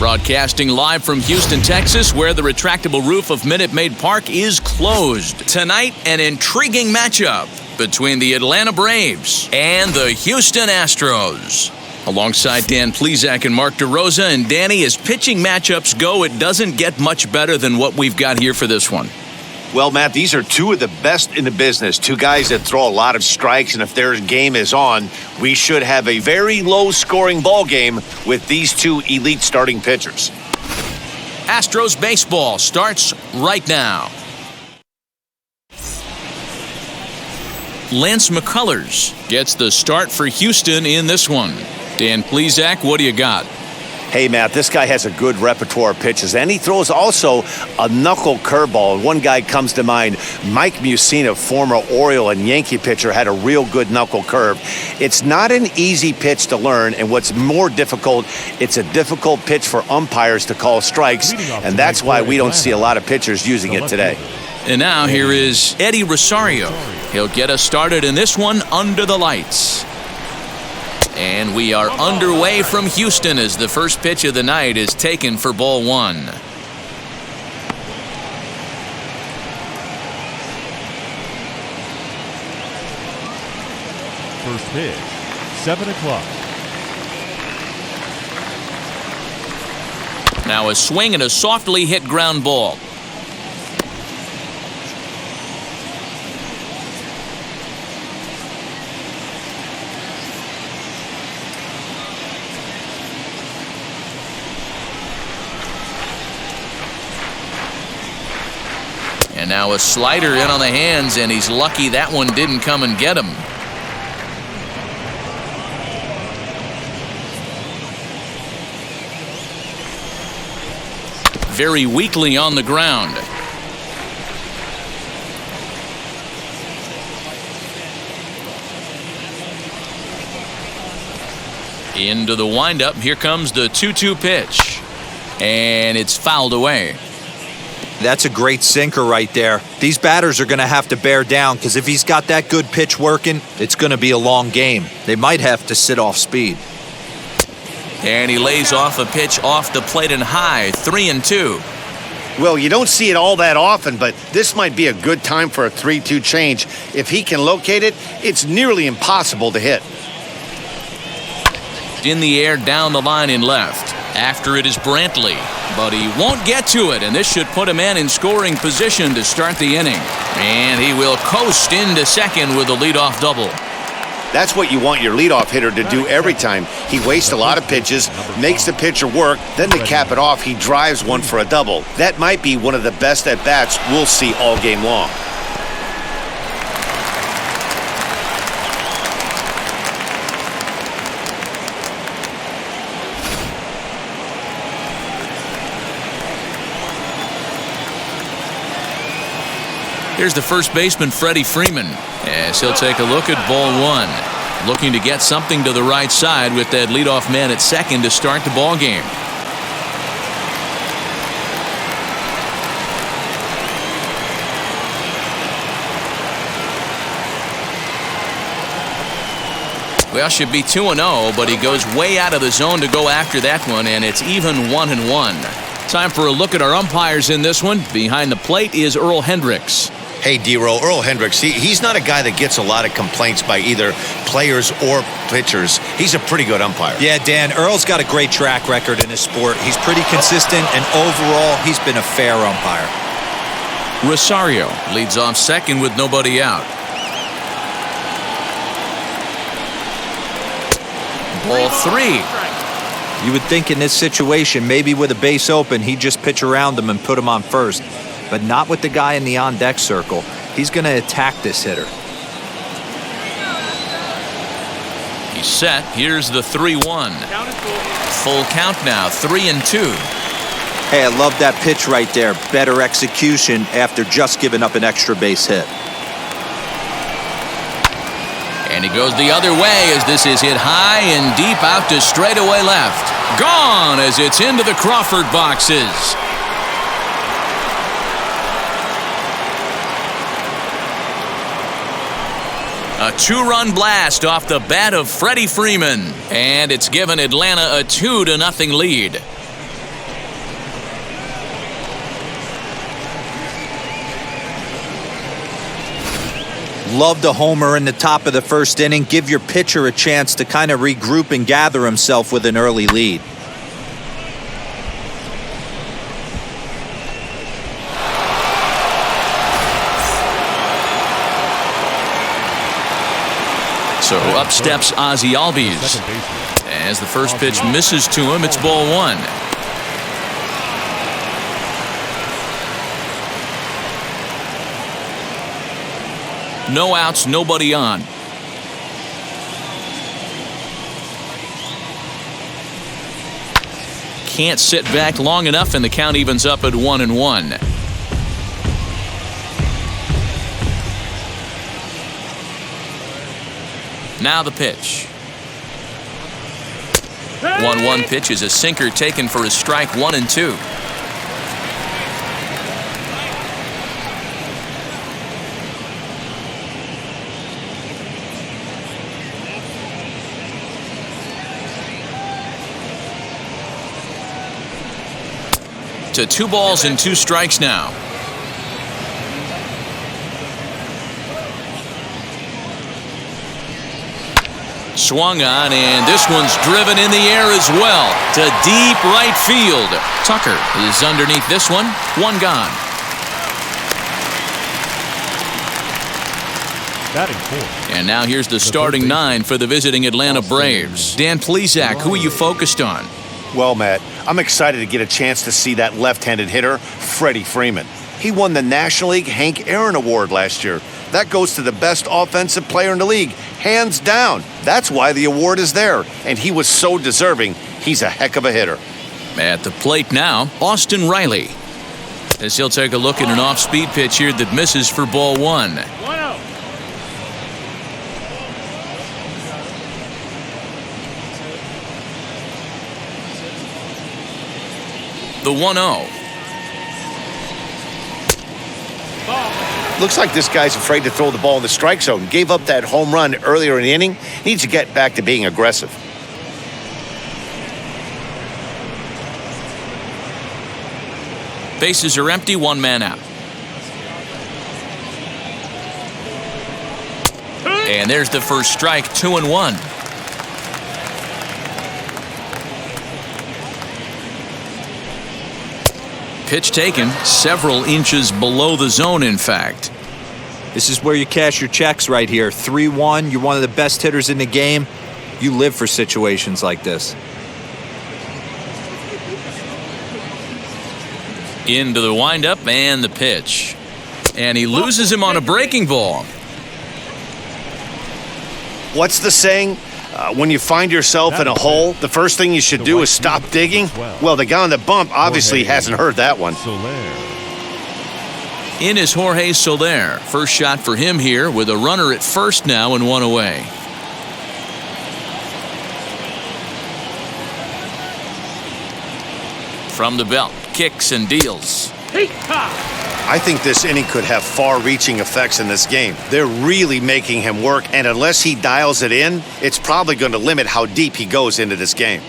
Broadcasting live from Houston, Texas, where the retractable roof of Minute Maid Park is closed. Tonight, an intriguing matchup between the Atlanta Braves and the Houston Astros. Alongside Dan Plesac and Mark DeRosa. And Danny, as pitching matchups go, it doesn't get much better than what we've got here for this one. Well, Matt, these are two of the best in the business. Two guys that throw a lot of strikes, and if their game is on, we should have a very low-scoring ball game with these two elite starting pitchers. Astros baseball starts right now. Lance McCullers gets the start for Houston in this one. Dan Plesac, what do you got? Hey, Matt, this guy has a good repertoire of pitches, and he throws also a knuckle curveball. One guy comes to mind, Mike Mussina, former Oriole and Yankee pitcher, had a real good knuckle curve. It's not an easy pitch to learn, and what's more difficult, it's a difficult pitch for umpires to call strikes, and that's why we don't see a lot of pitchers using it today. And now here is Eddie Rosario. He'll get us started in this one under the lights. And we are underway from Houston as the first pitch of the night is taken for ball one. First pitch, 7 o'clock. Now a swing and a softly hit ground ball. And now a slider in on the hands, and he's lucky that one didn't come and get him. Very weakly on the ground. Into the windup. Here comes the 2-2 pitch. And it's fouled away. That's a great sinker right there. These batters are going to have to bear down because if he's got that good pitch working, it's going to be a long game. They might have to sit off speed. And he lays off a pitch off the plate and high, 3-2. Well, you don't see it all that often, but this might be a good time for a 3-2 change. If he can locate it, it's nearly impossible to hit. In the air down the line in left. After it is Brantley, but he won't get to it, and this should put a man in scoring position to start the inning. And he will coast into second with a leadoff double. That's what you want your leadoff hitter to do every time. He wastes a lot of pitches, makes the pitcher work, then to cap it off, he drives one for a double. That might be one of the best at-bats we'll see all game long. Here's the first baseman, Freddie Freeman, as he'll take a look at ball one. Looking to get something to the right side with that leadoff man at second to start the ball game. Well, should be 2-0, but he goes way out of the zone to go after that one, and it's even 1-1. Time for a look at our umpires in this one. Behind the plate is Earl Hendricks. Hey, D-Roll, Earl Hendricks, he's not a guy that gets a lot of complaints by either players or pitchers. He's a pretty good umpire. Yeah, Dan, Earl's got a great track record in his sport. He's pretty consistent, and overall, he's been a fair umpire. Rosario leads off second with nobody out. Ball three. You would think in this situation, maybe with a base open, he'd just pitch around him and put him on first. But not with the guy in the on-deck circle. He's going to attack this hitter. He's set. Here's the 3-1. Full count now, 3-2. Hey, I love that pitch right there. Better execution after just giving up an extra base hit. And he goes the other way as this is hit high and deep out to straightaway left. Gone as it's into the Crawford boxes. A two-run blast off the bat of Freddie Freeman. And it's given Atlanta a 2-0 lead. Love the homer in the top of the first inning. Give your pitcher a chance to kind of regroup and gather himself with an early lead. So up steps Ozzie Albies. As the first pitch misses to him, it's ball one. No outs, nobody on. Can't sit back long enough, and the count evens up at 1-1. Now the pitch. 1-1 pitch is a sinker taken for a strike, 1-2. To 2 balls and 2 strikes now. Swung on, and this one's driven in the air as well to deep right field. Tucker is underneath this one. 1 gone. Batting 4. And now here's the starting 9 for the visiting Atlanta Braves. Dan Plesac, who are you focused on? Well, Matt, I'm excited to get a chance to see that left-handed hitter, Freddie Freeman. He won the National League Hank Aaron Award last year. That goes to the best offensive player in the league, hands down. That's why the award is there, and he was so deserving. He's a heck of a hitter. At the plate now, Austin Riley. As he'll take a look at an off-speed pitch here that misses for ball 1. The 1-0. Looks like this guy's afraid to throw the ball in the strike zone. Gave up that home run earlier in the inning. Needs to get back to being aggressive. Bases are empty, 1 man out. And there's the first strike, 2-1. Pitch taken several inches below the zone, in fact. This is where you cash your checks right here. 3-1. You're one of the best hitters in the game. You live for situations like this. Into the windup and the pitch. And he loses him on a breaking ball. What's the saying? When you find yourself in a hole, the first thing you should do is stop digging. Well, the guy on the bump obviously hasn't heard that one. In is Jorge Soler. First shot for him here with a runner at first now and 1 away. From the belt, kicks and deals. I think this inning could have far-reaching effects in this game. They're really making him work, and unless he dials it in, it's probably going to limit how deep he goes into this game.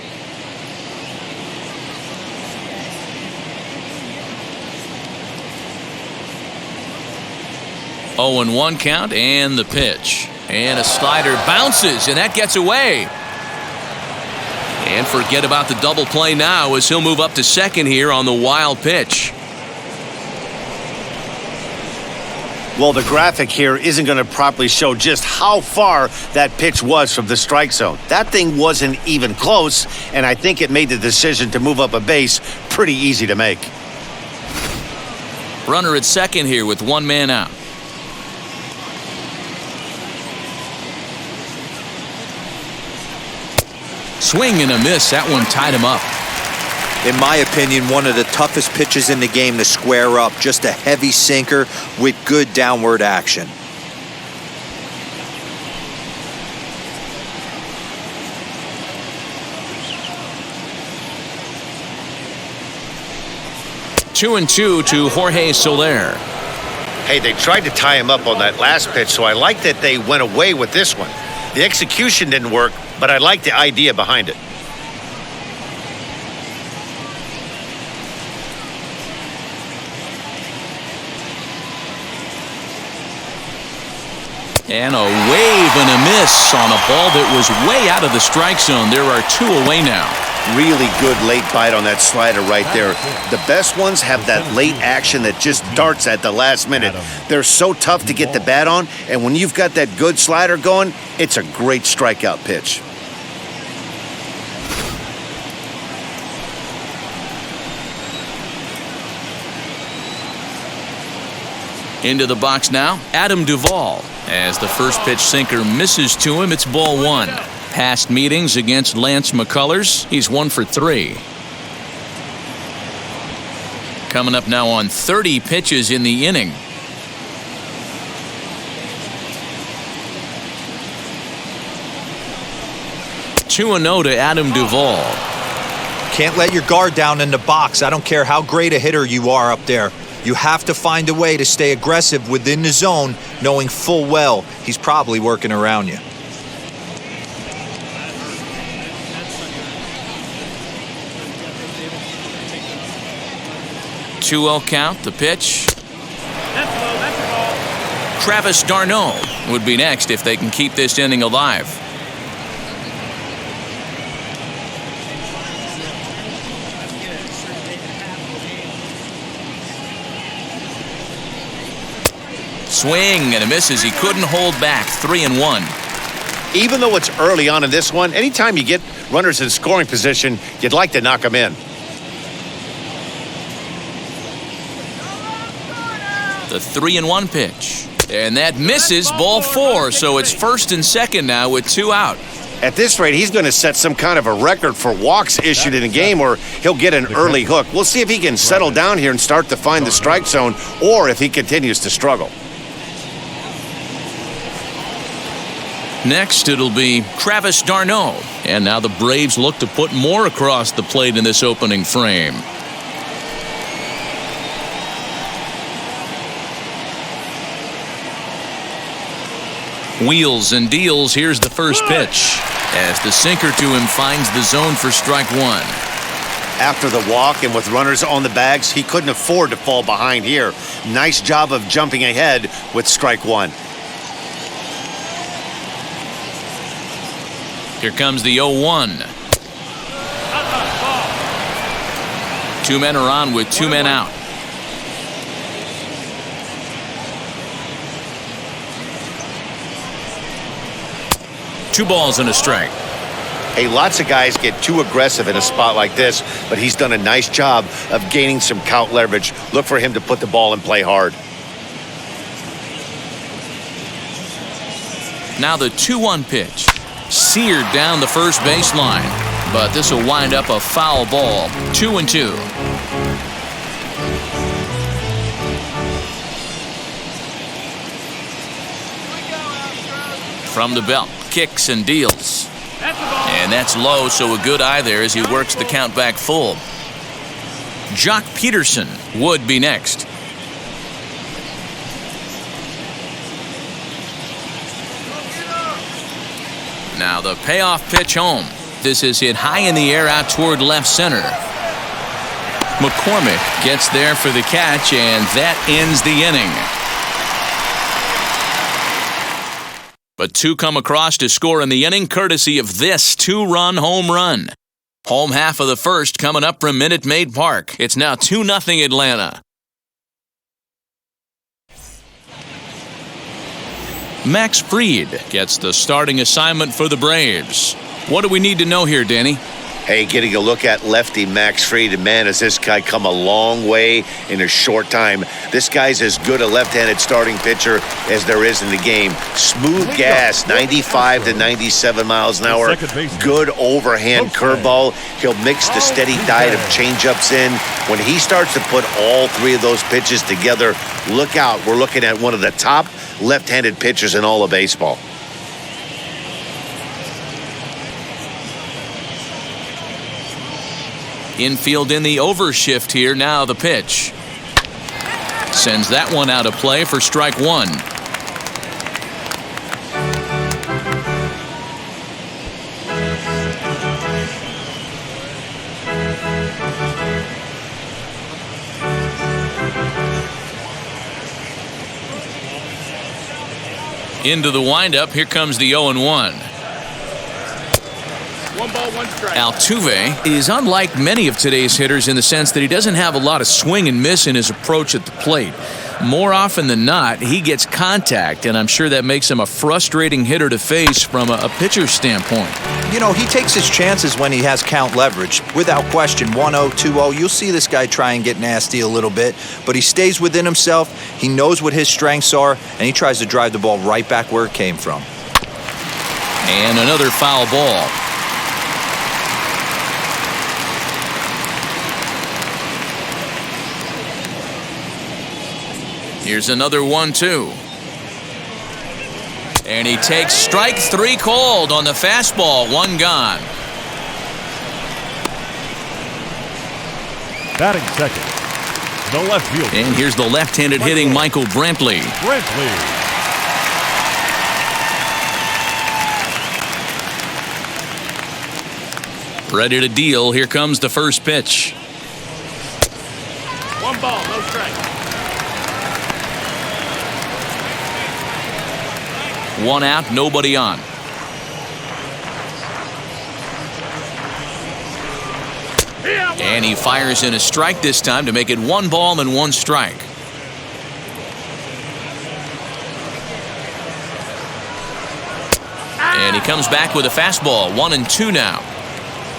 Oh, and 1 count and the pitch. And a slider bounces, and that gets away. And forget about the double play now as he'll move up to second here on the wild pitch. Well, the graphic here isn't going to properly show just how far that pitch was from the strike zone. That thing wasn't even close, and I think it made the decision to move up a base pretty easy to make. Runner at second here with 1 man out. Swing and a miss. That one tied him up. In my opinion, one of the toughest pitches in the game to square up. Just a heavy sinker with good downward action. Two and two to Jorge Soler. Hey, they tried to tie him up on that last pitch, so I like that they went away with this one. The execution didn't work, but I like the idea behind it. And a wave and a miss on a ball that was way out of the strike zone. There are 2 away now. Really good late bite on that slider right there. The best ones have that late action that just darts at the last minute. They're so tough to get the bat on, and when you've got that good slider going, it's a great strikeout pitch. Into the box now, Adam Duvall. As the first pitch sinker misses to him, it's ball 1. Past meetings against Lance McCullers, he's 1 for 3. Coming up now on 30 pitches in the inning. Two and 0 to Adam Duvall. Can't let your guard down in the box. I don't care how great a hitter you are up there. You have to find a way to stay aggressive within the zone, knowing full well he's probably working around you. 2-0 count, the pitch. Travis d'Arnaud would be next if they can keep this inning alive. Swing and a miss as he couldn't hold back. 3-1. Even though it's early on in this one, anytime you get runners in scoring position, you'd like to knock them in. The 3-1 pitch. And that misses, ball 4, so it's first and second now with 2 out. At this rate, he's going to set some kind of a record for walks issued in a game, or he'll get an early hook. We'll see if he can settle down here and start to find the strike zone, or if he continues to struggle. Next, it'll be Travis d'Arnaud. And now the Braves look to put more across the plate in this opening frame. Wheels and deals. Here's the first pitch. As the sinker to him finds the zone for strike 1. After the walk and with runners on the bags, he couldn't afford to fall behind here. Nice job of jumping ahead with strike 1. Here comes the 0-1. 2 men are on with 2 men out. Two balls and a strike. Hey, lots of guys get too aggressive in a spot like this, but he's done a nice job of gaining some count leverage. Look for him to put the ball and play hard. Now the 2-1 pitch. Seared down the first baseline, but this will wind up a foul ball. 2-2. From the belt, kicks and deals. And that's low, so a good eye there as he works the count back full. Jock Peterson would be next. Now the payoff pitch home. This is hit high in the air out toward left center. McCormick gets there for the catch, and that ends the inning. But 2 come across to score in the inning, courtesy of this 2-run home run. Home half of the first coming up from Minute Maid Park. It's now 2-0 Atlanta. Max Fried gets the starting assignment for the Braves. What do we need to know here, Danny? Hey, getting a look at lefty Max Fried, and man, has this guy come a long way in a short time. This guy's as good a left-handed starting pitcher as there is in the game. Smooth gas, 95 to 97 miles an hour. Good overhand curveball. He'll mix the steady diet of changeups in. When he starts to put all 3 of those pitches together, look out. We're looking at one of the top left-handed pitchers in all of baseball. Infield in the overshift here. Now the pitch. Sends that one out of play for strike 1. Into the windup, here comes the 0-1. 1 ball, 1 strike. Altuve is unlike many of today's hitters in the sense that he doesn't have a lot of swing and miss in his approach at the plate. More often than not, he gets contact, and I'm sure that makes him a frustrating hitter to face from a pitcher's standpoint. You know, he takes his chances when he has count leverage. Without question, 1-0, 2-0, you'll see this guy try and get nasty a little bit, but he stays within himself. He knows what his strengths are, and he tries to drive the ball right back where it came from. And another foul ball. Here's another 1-2. And he takes strike 3 called on the fastball. 1 gone. Batting second, the left fielder. And here's the left-handed hitting Michael Brantley. Ready to deal. Here comes the first pitch. 1 ball, no strike. 1 out, nobody on. And he fires in a strike this time to make it 1 ball and 1 strike. And he comes back with a fastball. 1-2 now.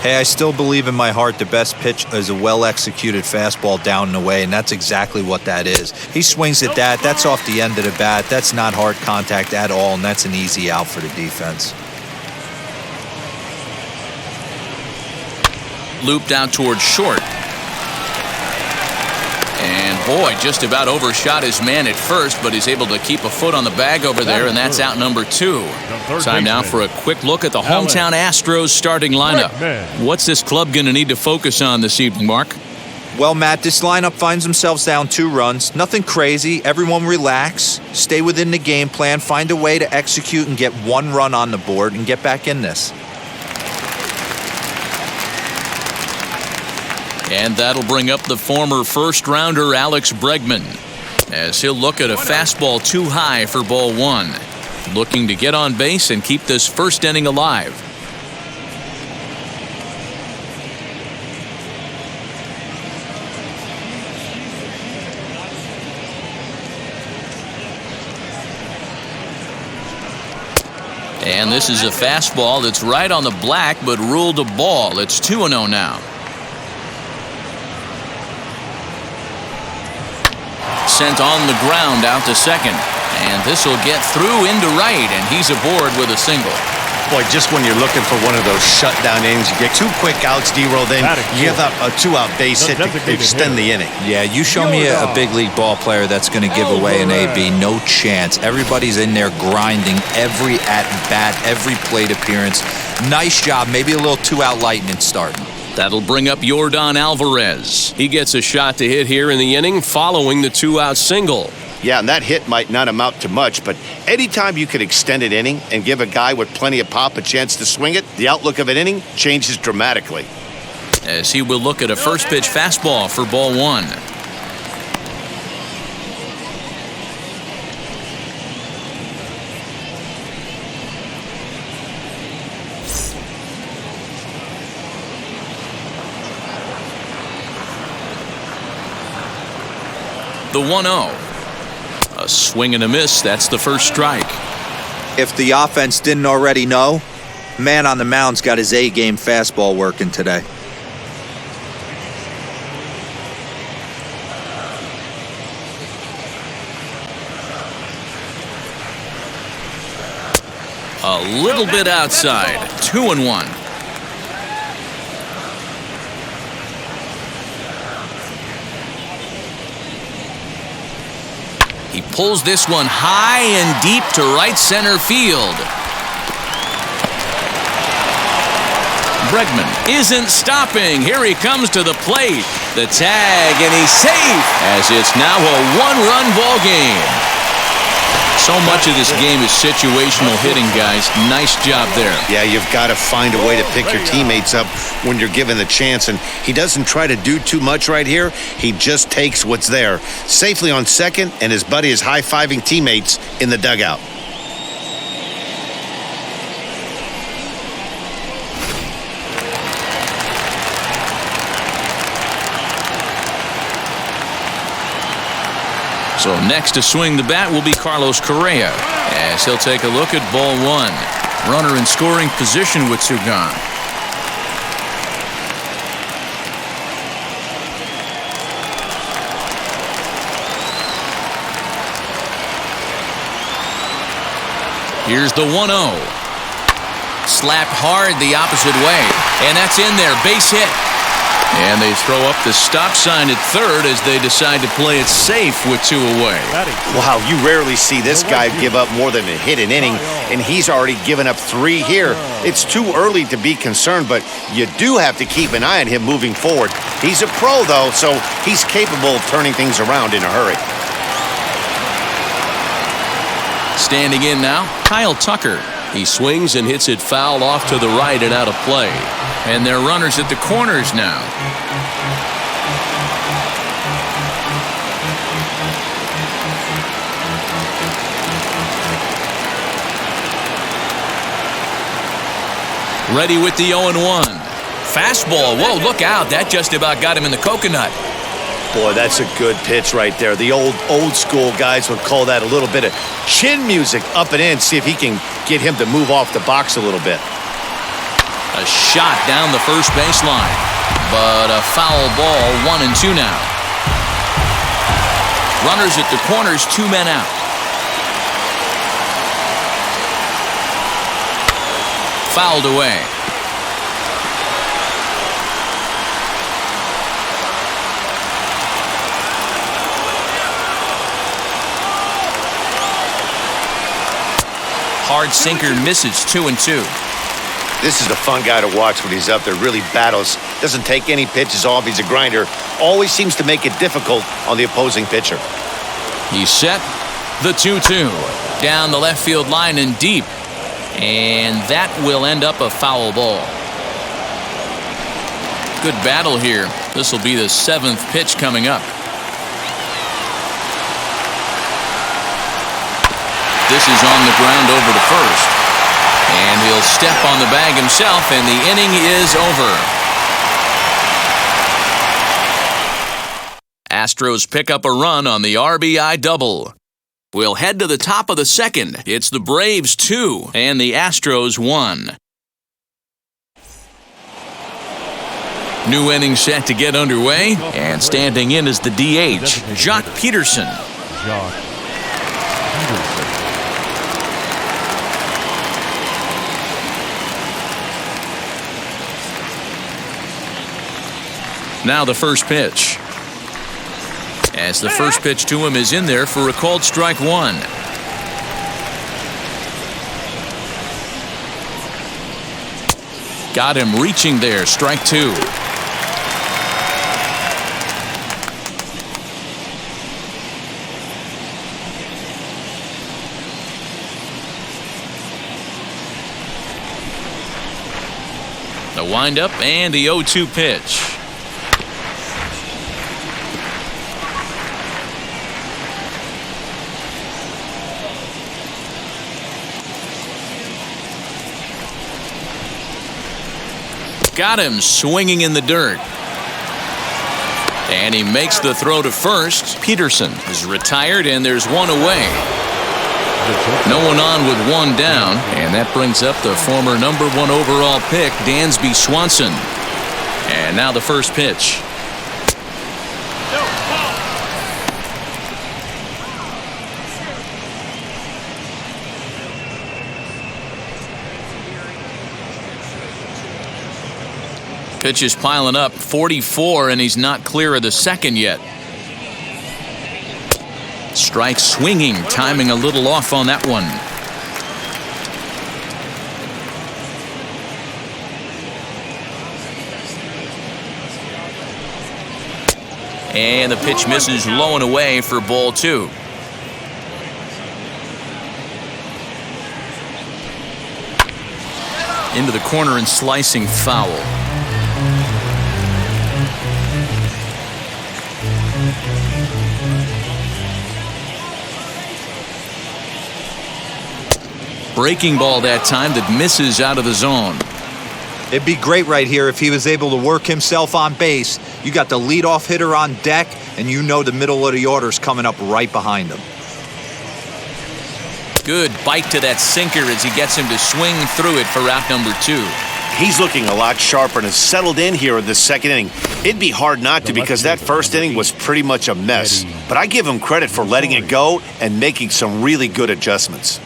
Hey, I still believe in my heart the best pitch is a well-executed fastball down and away, and that's exactly what that is. He swings at that. That's off the end of the bat. That's not hard contact at all, and that's an easy out for the defense. Looped out towards short. And boy, just about overshot his man at first, but he's able to keep a foot on the bag over there, and that's out number 2. Time now for a quick look at the hometown Astros starting lineup. What's this club going to need to focus on this evening, Mark? Well, Matt, this lineup finds themselves down 2 runs. Nothing crazy. Everyone relax. Stay within the game plan. Find a way to execute and get 1 run on the board and get back in this. And that'll bring up the former first-rounder Alex Bregman, as he'll look at a fastball too high for ball 1. Looking to get on base and keep this first inning alive. And this is a fastball that's right on the black, but ruled a ball. It's 2-0 now. Sent on the ground out to second. And this will get through into right, and he's aboard with a single. Boy, just when you're looking for one of those shutdown innings, you get 2 quick outs, D-roll, then you give up a 2-out base hit to extend the inning. Yeah, you show me a big league ball player that's going to give away an AB. No chance. Everybody's in there grinding every at-bat, every plate appearance. Nice job. Maybe a little 2-out lightning starting. That'll bring up Yordan Alvarez. He gets a shot to hit here in the inning following the 2-out single. Yeah, and that hit might not amount to much, but anytime you can extend an inning and give a guy with plenty of pop a chance to swing it, the outlook of an inning changes dramatically. As he will look at a first pitch fastball for ball 1. The 1-0. A swing and a miss. That's the first strike. If the offense didn't already know, man on the mound's got his A-game fastball working today. A little bit outside. 2-1. He pulls this one high and deep to right center field. Bregman isn't stopping. Here he comes to the plate. The tag, and he's safe, as it's now a 1-run ball game. So much of this game is situational hitting, guys. Nice job there. Yeah, you've got to find a way to pick your teammates up when you're given the chance, and he doesn't try to do too much right here. He just takes what's there. Safely on second, and his buddy is high-fiving teammates in the dugout. So next to swing the bat will be Carlos Correa, as he'll take a look at ball one. Runner in scoring position with two gone. Here's the 1-0. Slapped hard the opposite way, and that's in there. Base hit. And they throw up the stop sign at third as they decide to play it safe with two away. Wow, you rarely see this guy give up more than a hit an inning, and he's already given up 3 here. It's too early to be concerned, but you do have to keep an eye on him moving forward. He's a pro, though, so he's capable of turning things around in a hurry. Standing in now, Kyle Tucker. He swings and hits it foul off to the right and out of play. And they're runners at the corners now. Ready with the 0-1. Fastball. Whoa, look out. That just about got him in the coconut. Boy, that's a good pitch right there. The old school guys would call that a little bit of chin music up and in. See if he can get him to move off the box a little bit. A shot down the first baseline, but a foul ball. 1-2 now. Runners at the corners, 2 men out. Fouled away. Hard sinker misses. 2-2. This is a fun guy to watch when he's up there. Really battles. Doesn't take any pitches off. He's a grinder. Always seems to make it difficult on the opposing pitcher. He's set. The 2-2. Down the left field line and deep. And that will end up a foul ball. Good battle here. This will be the 7th pitch coming up. This is on the ground over to first. And he'll step on the bag himself, and the inning is over. Astros pick up a run on the RBI double. We'll head to the top of the second. It's the Braves 2 and the Astros 1. New inning set to get underway, and standing in is the DH, Jock Peterson. Jock Peterson. Now the first pitch. As the first pitch to him is in there for a called strike 1. Got him reaching there. Strike 2. The windup and the 0-2 pitch. Got him swinging in the dirt. And he makes the throw to first. Peterson is retired, and there's one away. No one on with one down, and that brings up the former #1 overall pick, Dansby Swanson. And now the first pitch. Pitch is piling up, 44, and he's not clear of the second yet. Strike swinging, timing a little off on that one. And the pitch misses low and away for ball 2. Into the corner and slicing foul. Breaking ball that time that misses out of the zone. It'd be great right here if he was able to work himself on base. You got the leadoff hitter on deck. and you know the middle of the order's coming up right behind him. Good bite to that sinker as he gets him to swing through it for out number 2. He's looking a lot sharper and has settled in here in the second inning. It'd be hard not to because that first inning was pretty much a mess. But I give him credit for letting it go and making some really good adjustments.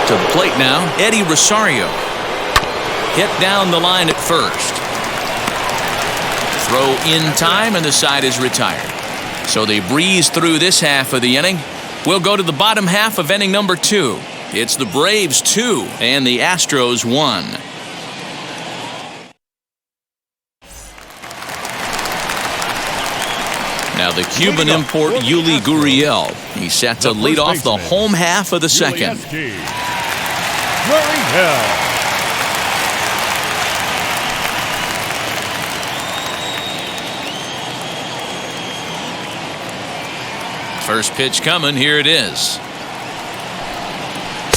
To the plate now, Eddie Rosario. Hit down the line at first. Throw in time, and the side is retired. So they breeze through this half of the inning. We'll go to the bottom half of inning number 2. It's the Braves 2 and the Astros 1. Now the Cuban import Yuli Gurriel. He's set to lead off the home half of the second. First pitch coming, here it is.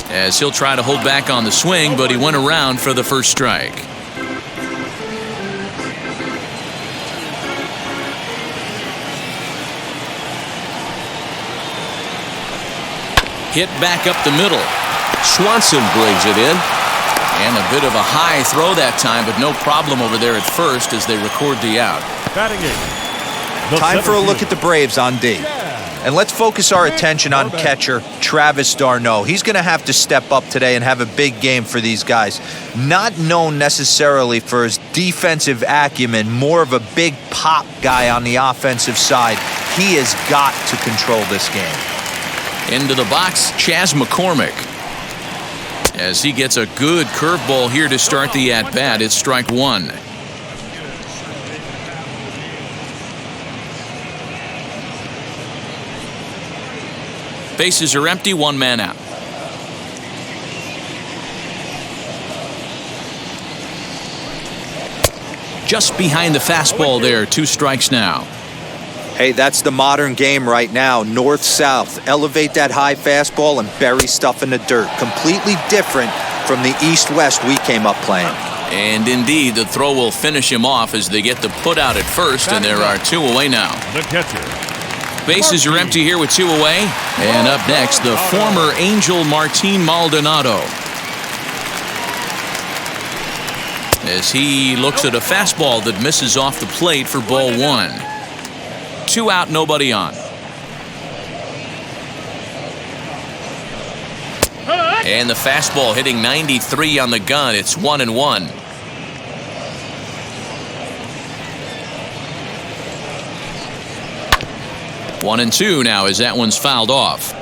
As he'll try to hold back on the swing, but he went around for the first strike. Hit back up the middle. Swanson brings it in. And a bit of a high throw that time, but no problem over there at first as they record the out. Batting it. Time for a look at the Braves on D. And let's focus our attention on catcher Travis d'Arnaud. He's going to have to step up today and have a big game for these guys. Not known necessarily for his defensive acumen, more of a big pop guy on the offensive side. He has got to control this game. Into the box, Chas McCormick. As he gets a good curveball here to start the at-bat, it's strike 1. Bases are empty, 1 man out. Just behind the fastball there, 2 strikes now. Hey, that's the modern game right now. North-south. Elevate that high fastball and bury stuff in the dirt. Completely different from the east-west we came up playing. And indeed, the throw will finish him off as they get the put out at first, and there are 2 away now. The catcher. Bases are empty here with 2 away. And up next, the former Angel Martin Maldonado. As he looks at a fastball that misses off the plate for ball 1. 2 out, nobody on. And the fastball hitting 93 on the gun. It's 1-1. One and 2 now as that one's fouled off.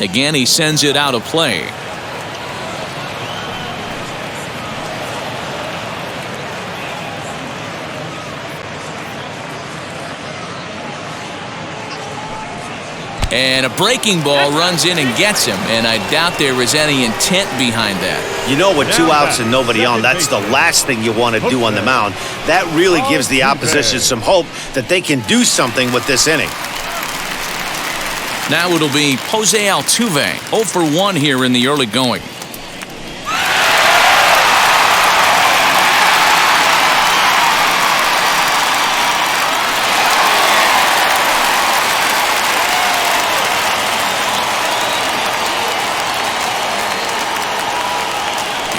Again, he sends it out of play. And a breaking ball runs in and gets him, and I doubt there was any intent behind that. You know, with 2 outs and nobody on, that's the last thing you want to do on the mound. That really gives the opposition some hope that they can do something with this inning. Now it'll be Jose Altuve, 0 for 1 here in the early going.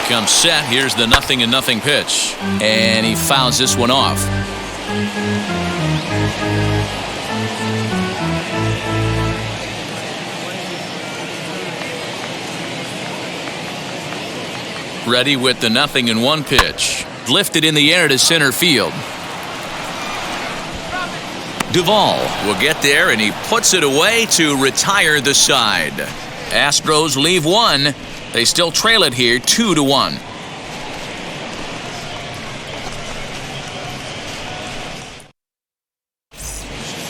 Comes set. Here's the 0-0 pitch. And he fouls this one off. Ready with the 0-1 pitch. Lifted in the air to center field. Duvall will get there, and he puts it away to retire the side. Astros leave 1. They still trail it here 2-1.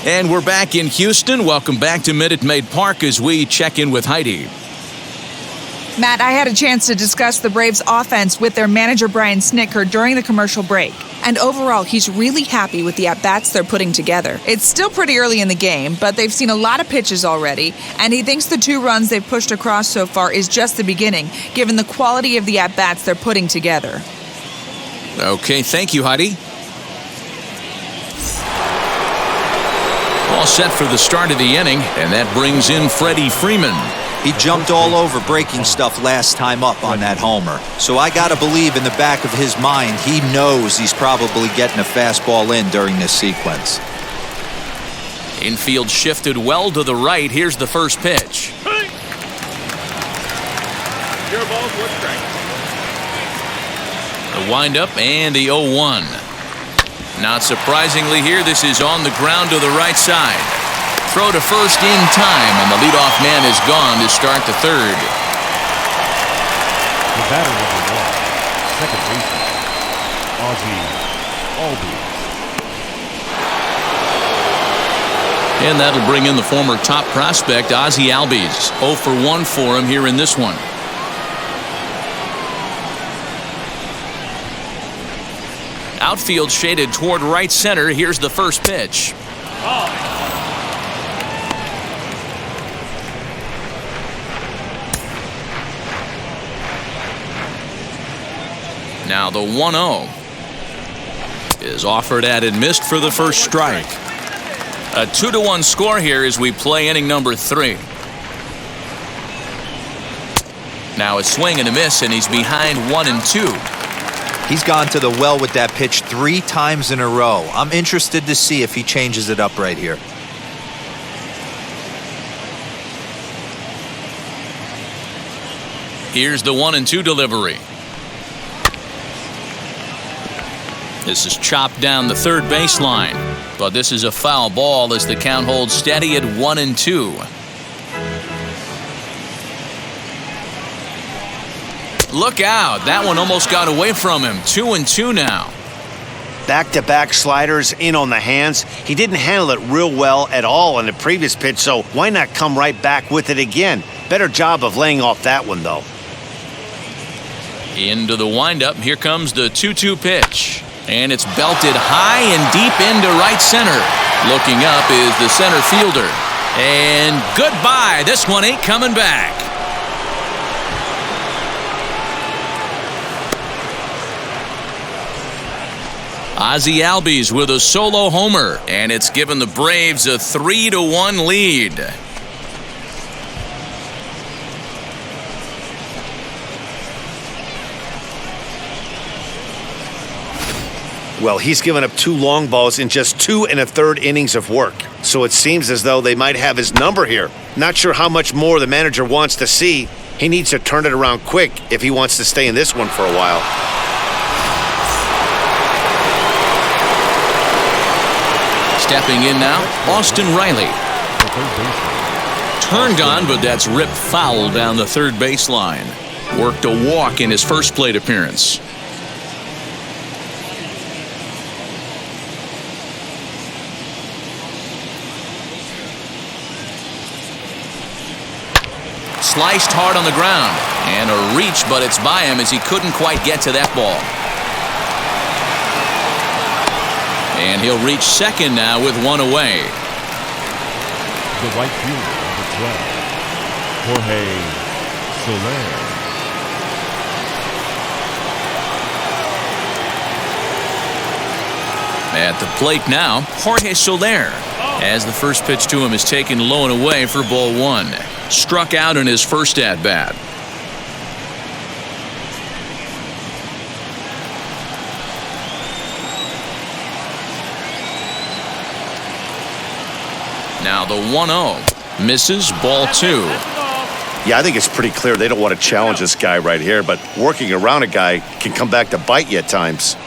And we're back in Houston. Welcome back to Minute Maid Park as we check in with Heidi. Matt, I had a chance to discuss the Braves' offense with their manager, Brian Snitker, during the commercial break. And overall, he's really happy with the at-bats they're putting together. It's still pretty early in the game, but they've seen a lot of pitches already, and he thinks the 2 runs they've pushed across so far is just the beginning, given the quality of the at-bats they're putting together. Okay, thank you, Heidi. All set for the start of the inning, and that brings in Freddie Freeman. He jumped all over breaking stuff last time up on that homer. So I got to believe in the back of his mind, he knows he's probably getting a fastball in during this sequence. Infield shifted well to the right. Here's the first pitch. 0 balls, 1 strike. The windup and the 0-1. Not surprisingly here, this is on the ground to the right side. Throw to first in time, and the leadoff man is gone to start the third. The batter number 1, second baseman, Albies. And that'll bring in the former top prospect, Ozzie Albies. 0 for 1 for him here in this one. Outfield shaded toward right center. Here's the first pitch. Now the 1-0 is offered at and missed for the first strike. A 2-1 score here as we play inning number 3. Now a swing and a miss, and he's behind 1-2. He's gone to the well with that pitch 3 times in a row. I'm interested to see if he changes it up right here. Here's the 1-2 delivery. This is chopped down the third baseline, but this is a foul ball as the count holds steady at 1-2. Look out, that one almost got away from him. 2-2 now. Back-to-back sliders in on the hands. He didn't handle it real well at all on the previous pitch, so why not come right back with it again? Better job of laying off that one, though. Into the windup, here comes the 2-2 pitch. And it's belted high and deep into right center. Looking up is the center fielder. And goodbye. This one ain't coming back. Ozzie Albies with a solo homer. And it's given the Braves a 3-1 lead. Well, he's given up 2 long balls in just 2 1/3 innings of work. So it seems as though they might have his number here. Not sure how much more the manager wants to see. He needs to turn it around quick if he wants to stay in this one for a while. Stepping in now, Austin Riley. Turned on, but that's ripped foul down the third baseline. Worked a walk in his first plate appearance. Sliced hard on the ground, and a reach, but it's by him as he couldn't quite get to that ball. And he'll reach second now with 1 away. The right fielder, number 12, Jorge Soler. At the plate now, Jorge Soler, as the first pitch to him is taken low and away for ball 1. Struck out in his first at-bat. Now the 1-0 misses, ball 2. Yeah, I think it's pretty clear they don't want to challenge this guy right here, but working around a guy can come back to bite you at times.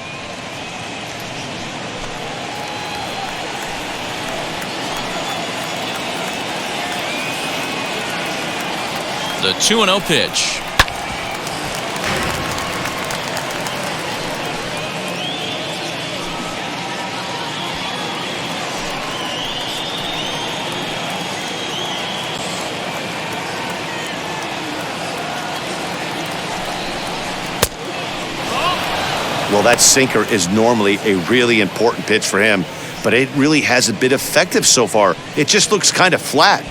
The 2-0 pitch. that sinker is normally a really important pitch for him, but it really hasn't been effective so far. It just looks kind of flat.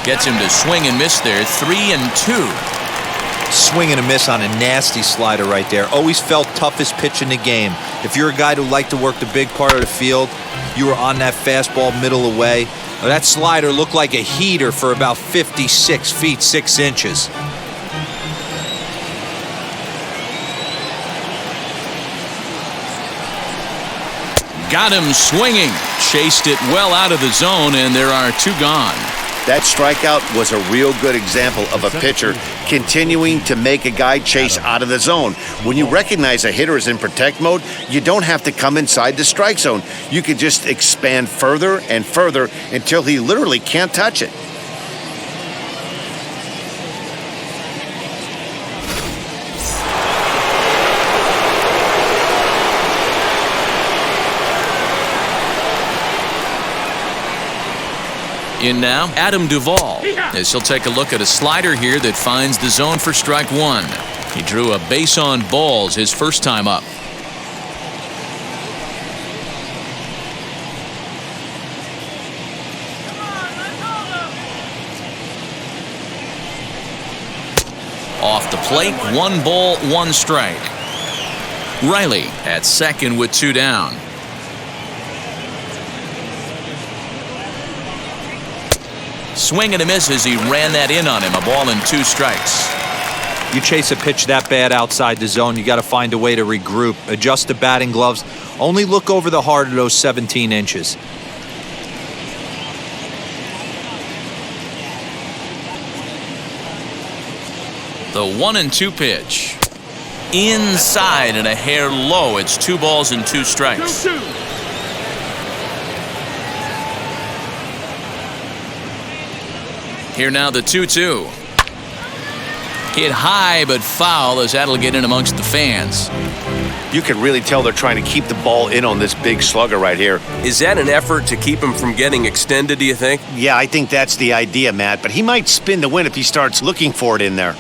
Gets him to swing and miss there. 3-2. Swing and a miss on a nasty slider right there. Always felt toughest pitch in the game. If you're a guy who liked to work the big part of the field, you were on that fastball middle away. That slider looked like a heater for about 56 feet 6 inches. Got him swinging. Chased it well out of the zone, and there are 2 gone. That strikeout was a real good example of a pitcher continuing to make a guy chase out of the zone. When you recognize a hitter is in protect mode, you don't have to come inside the strike zone. You can just expand further and further until he literally can't touch it. In now, Adam Duvall, as he'll take a look at a slider here that finds the zone for strike 1. He drew a base on balls his first time up. Off the plate, 1 ball, 1 strike. Riley at second with 2 down. Swing and a miss as he ran that in on him. A ball and 2 strikes. You chase a pitch that bad outside the zone, you got to find a way to regroup, adjust the batting gloves, only look over the heart of those 17 inches. The 1-2 pitch. Inside and a hair low. It's 2 balls and 2 strikes. 2-2. Here now the 2-2. Hit high but foul as that'll get in amongst the fans. You can really tell they're trying to keep the ball in on this big slugger right here. Is that an effort to keep him from getting extended, do you think? Yeah, I think that's the idea, Matt, but he might spin the win if he starts looking for it in there.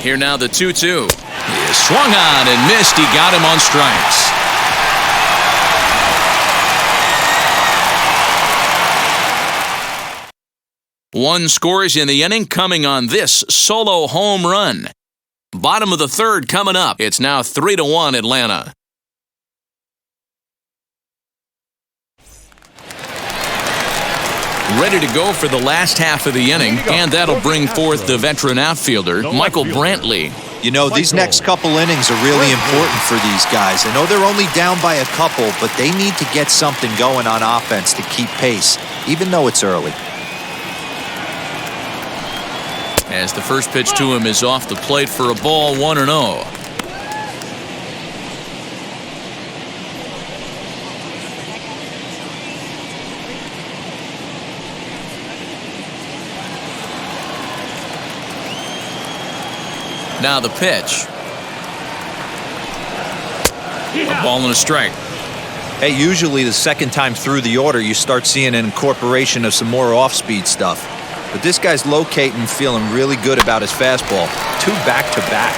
Here now the 2-2. He swung on and missed. He got him on strikes. One scores in the inning coming on this solo home run. Bottom of the 3rd coming up. It's now 3-1 Atlanta. Ready to go for the last half of the inning, and that'll bring forth the veteran outfielder, Michael Brantley. You know, these next couple innings are really important for these guys. I know they're only down by a couple, but they need to get something going on offense to keep pace, even though it's early. As the first pitch to him is off the plate for a ball, 1-0. Now the pitch. A ball and a strike. Hey, usually the second time through the order, you start seeing an incorporation of some more off-speed stuff. But this guy's locating, feeling really good about his fastball. 2 back-to-back.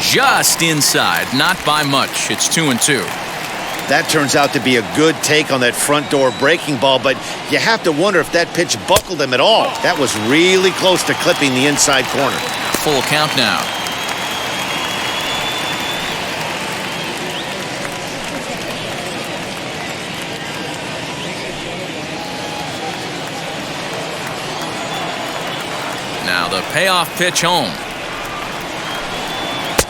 Just inside, not by much. It's 2-2. That turns out to be a good take on that front door breaking ball, but you have to wonder if that pitch buckled him at all. That was really close to clipping the inside corner. Full count now. Now the payoff pitch home.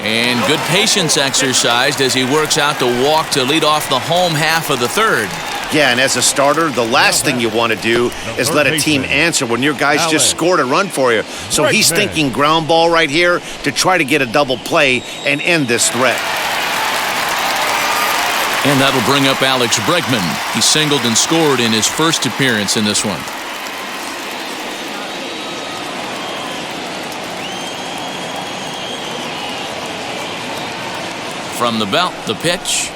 And good patience exercised as he works out the walk to lead off the home half of the 3rd. Yeah, and as a starter, the last thing you want to do is let a team answer when your guys just scored a run for you. So he's thinking ground ball right here to try to get a double play and end this threat. And that'll bring up Alex Bregman. He singled and scored in his first appearance in this one. From the belt, the pitch.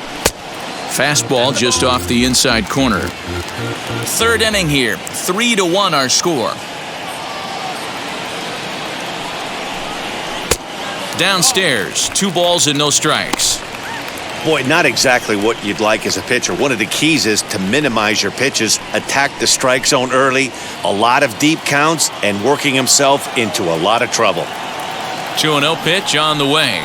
Fastball just off the inside corner. Third inning here. 3-1 our score. Downstairs, 2 balls and no strikes. Boy, not exactly what you'd like as a pitcher. One of the keys is to minimize your pitches, attack the strike zone early, a lot of deep counts, and working himself into a lot of trouble. 2-0 pitch on the way.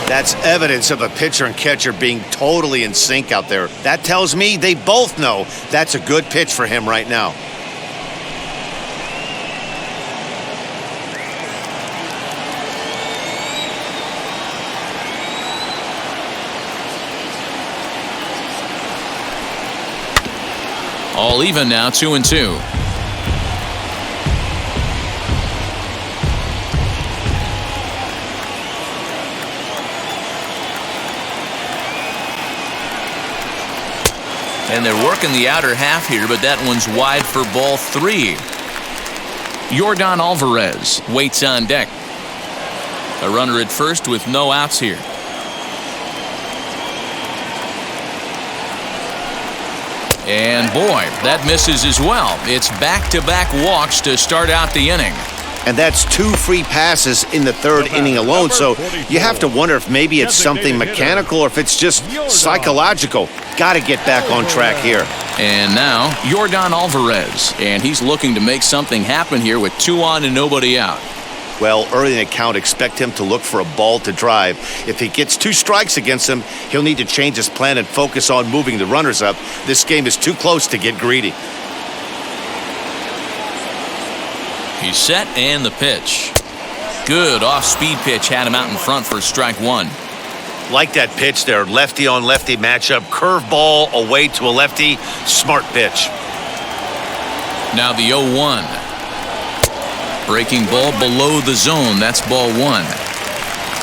That's evidence of a pitcher and catcher being totally in sync out there. That tells me they both know that's a good pitch for him right now. All even now, 2-2. And they're working the outer half here, but that one's wide for ball 3. Yordan Alvarez waits on deck. A runner at first with no outs here. And boy, that misses as well. It's back-to-back walks to start out the inning. And that's 2 free passes in the third inning alone. So you have to wonder if maybe it's something mechanical or if it's just psychological. Got to get back on track here. And now, Yordan Alvarez. And he's looking to make something happen here with 2 on and nobody out. Well, early in the count, expect him to look for a ball to drive. If he gets 2 strikes against him, he'll need to change his plan and focus on moving the runners up. This game is too close to get greedy. He's set and the pitch. Good off-speed pitch had him out in front for strike 1. Like that pitch there, lefty on lefty matchup, curveball away to a lefty, smart pitch. Now the 0-1. Breaking ball below the zone. That's ball 1.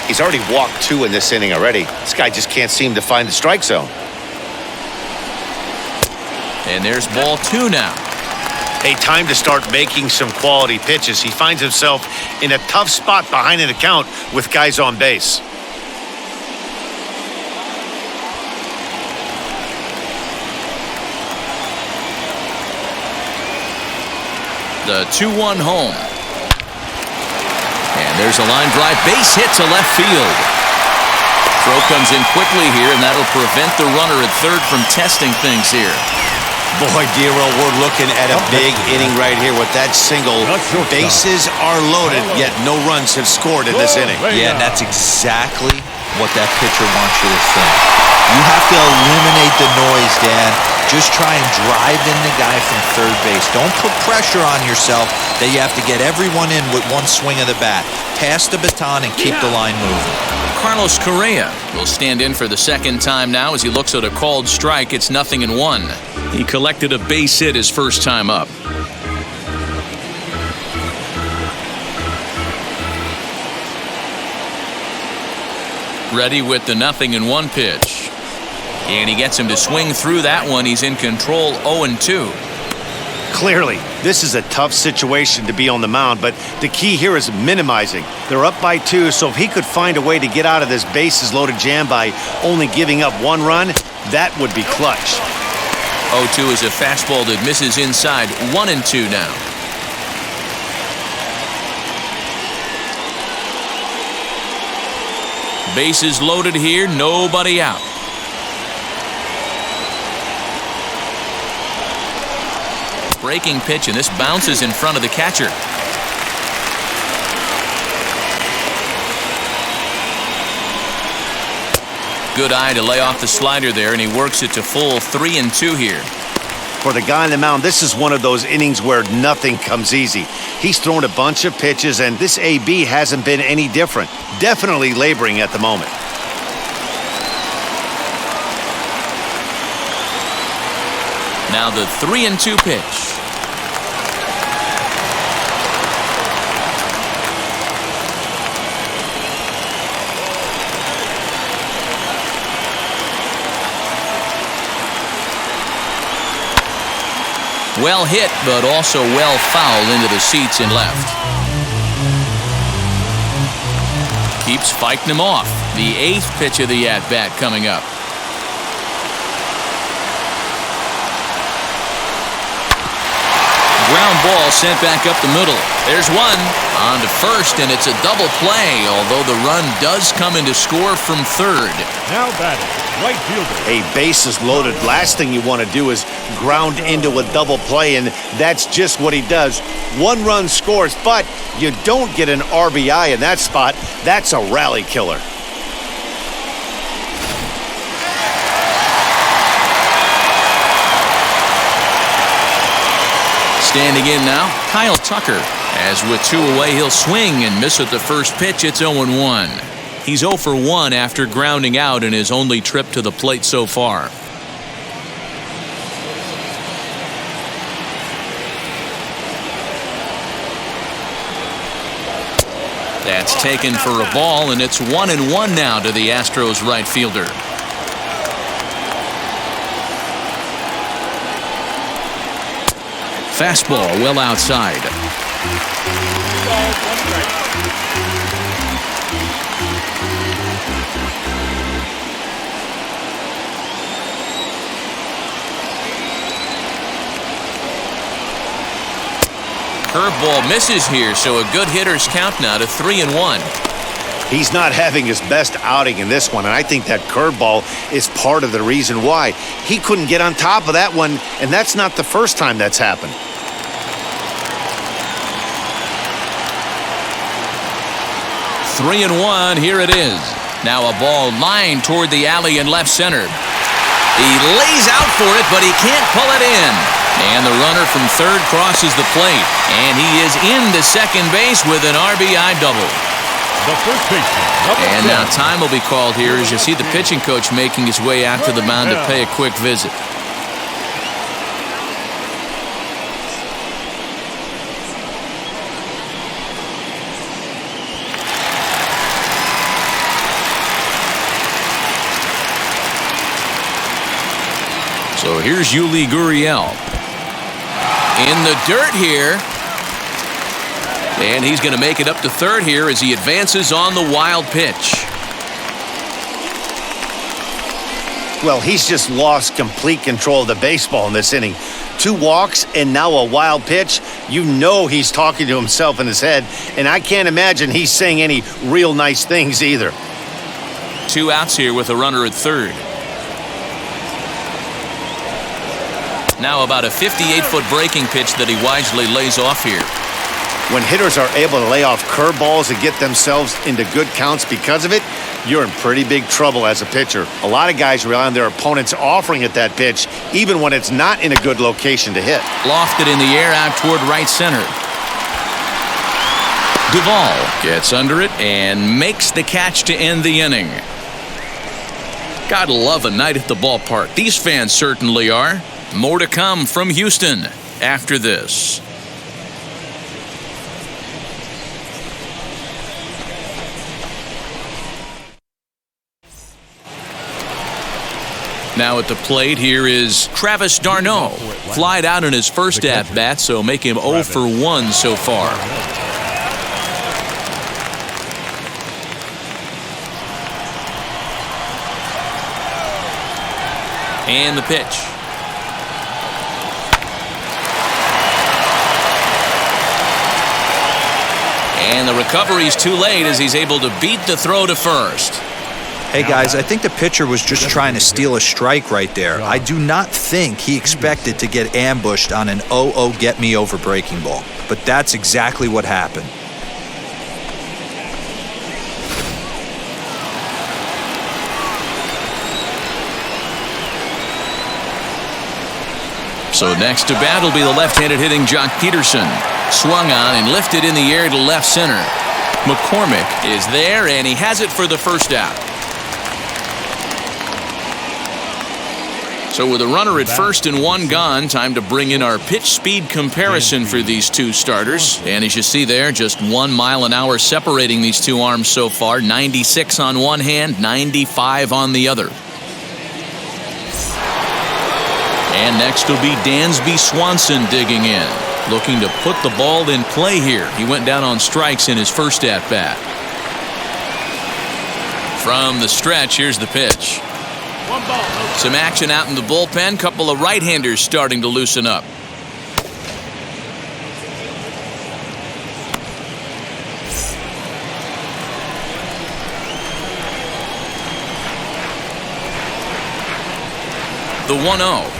He's already walked 2 in this inning already. This guy just can't seem to find the strike zone. And there's ball 2 now. Hey, time to start making some quality pitches. He finds himself in a tough spot behind an account with guys on base. The 2-1 home. And there's a line drive. Base hit to left field. Throw comes in quickly here, and that'll prevent the runner at third from testing things here. Boy, Dero, we're looking at a big inning right here with that single. Bases are loaded, yet no runs have scored in this inning. Yeah, and that's exactly what that pitcher wants you to think. You have to eliminate the noise, Dan. Just try and drive in the guy from third base. Don't put pressure on yourself that you have to get everyone in with one swing of the bat. Pass the baton and keep the line moving. Carlos Correa will stand in for the second time now as he looks at a called strike. It's 0-1. He collected a base hit his first time up. Ready with the 0-1 pitch. And he gets him to swing through that one. He's in control, 0-2. Clearly, this is a tough situation to be on the mound, but the key here is minimizing. They're up by 2, so if he could find a way to get out of this bases loaded jam by only giving up 1 run, that would be clutch. 0-2 is a fastball that misses inside, 1-2 now. Bases loaded here, nobody out. Breaking pitch, and this bounces in front of the catcher. Good eye to lay off the slider there, and he works it to full 3-2 here. For the guy on the mound, this is one of those innings where nothing comes easy. He's thrown a bunch of pitches, and this AB hasn't been any different. Definitely laboring at the moment. Now the 3-2 pitch. Well hit, but also well fouled into the seats in left. Keeps fighting him off. The 8th pitch of the at-bat coming up. Ground ball sent back up the middle. There's one. On to first, and it's a double play, although the run does come in to score from third. Now batting, right fielder. A bases loaded. Last thing you want to do is ground into a double play, and that's just what he does. 1 run scores, but you don't get an RBI in that spot. That's a rally killer. Standing in now, Kyle Tucker. As with 2 away, he'll swing and miss at the first pitch. It's 0-1. He's 0 for 1 after grounding out in his only trip to the plate so far. That's taken for a ball, and it's 1-1 now to the Astros right fielder. Fastball well outside. Curveball misses here, so a good hitter's count now to 3-1. He's not having his best outing in this one, and I think that curveball is part of the reason why. He couldn't get on top of that one, and that's not the first time that's happened. 3-1, here it is. Now a ball lined toward the alley in left center. He lays out for it, but he can't pull it in. And the runner from third crosses the plate. And he is into second base with an RBI double. The first baseman. And now time will be called here as you see the pitching coach making his way out to the mound to pay a quick visit. So here's Yuli Gurriel. In the dirt here. And he's going to make it up to third here as he advances on the wild pitch. Well, he's just lost complete control of the baseball in this inning. 2 walks and now a wild pitch. You know he's talking to himself in his head, and I can't imagine he's saying any real nice things either. 2 outs here with a runner at third. Now about a 58-foot breaking pitch that he wisely lays off here. When hitters are able to lay off curveballs and get themselves into good counts because of it, you're in pretty big trouble as a pitcher. A lot of guys rely on their opponents offering at that pitch, even when it's not in a good location to hit. Lofted in the air out toward right center. Duvall gets under it and makes the catch to end the inning. Gotta love a night at the ballpark. These fans certainly are. More to come from Houston after this. Now at the plate, here is Travis d'Arnaud. Flied out in his first at-bat, so make him 0 for 1 so far. And the pitch. And the recovery's too late as he's able to beat the throw to first. Hey guys, I think the pitcher was just trying to steal a strike right there. I do not think he expected to get ambushed on an 0-0 get me over breaking ball. But that's exactly what happened. So next to bat will be the left-handed hitting Jock Peterson. Swung on and lifted in the air to left center. McCormick is there, and he has it for the first out. So with a runner at first and 1 gone, time to bring in our pitch speed comparison for these 2 starters. And as you see there, just 1 mile an hour separating these 2 arms so far. 96 on one hand, 95 on the other. And And next will be Dansby Swanson digging in, looking to put the ball in play here. He went down on strikes in his first at-bat. From the stretch, here's the pitch. One ball. Some action out in the bullpen. Couple of right-handers starting to loosen up. The 1-0.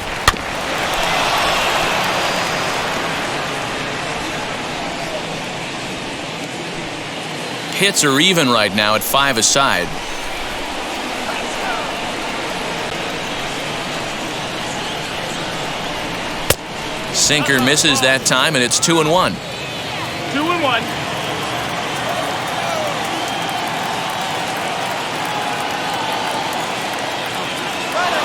Hits are even right now at 5 aside. Sinker misses that time, and it's 2-1. 2-1.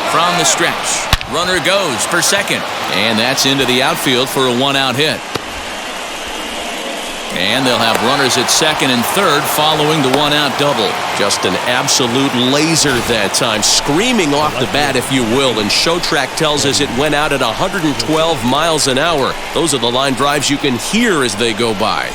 From the stretch, runner goes for second, and that's into the outfield for a one-out hit. And they'll have runners at second and third following the one-out double. Just an absolute laser that time, screaming off the bat, if you will, and Show Track tells us it went out at 112 miles an hour. Those are the line drives you can hear as they go by.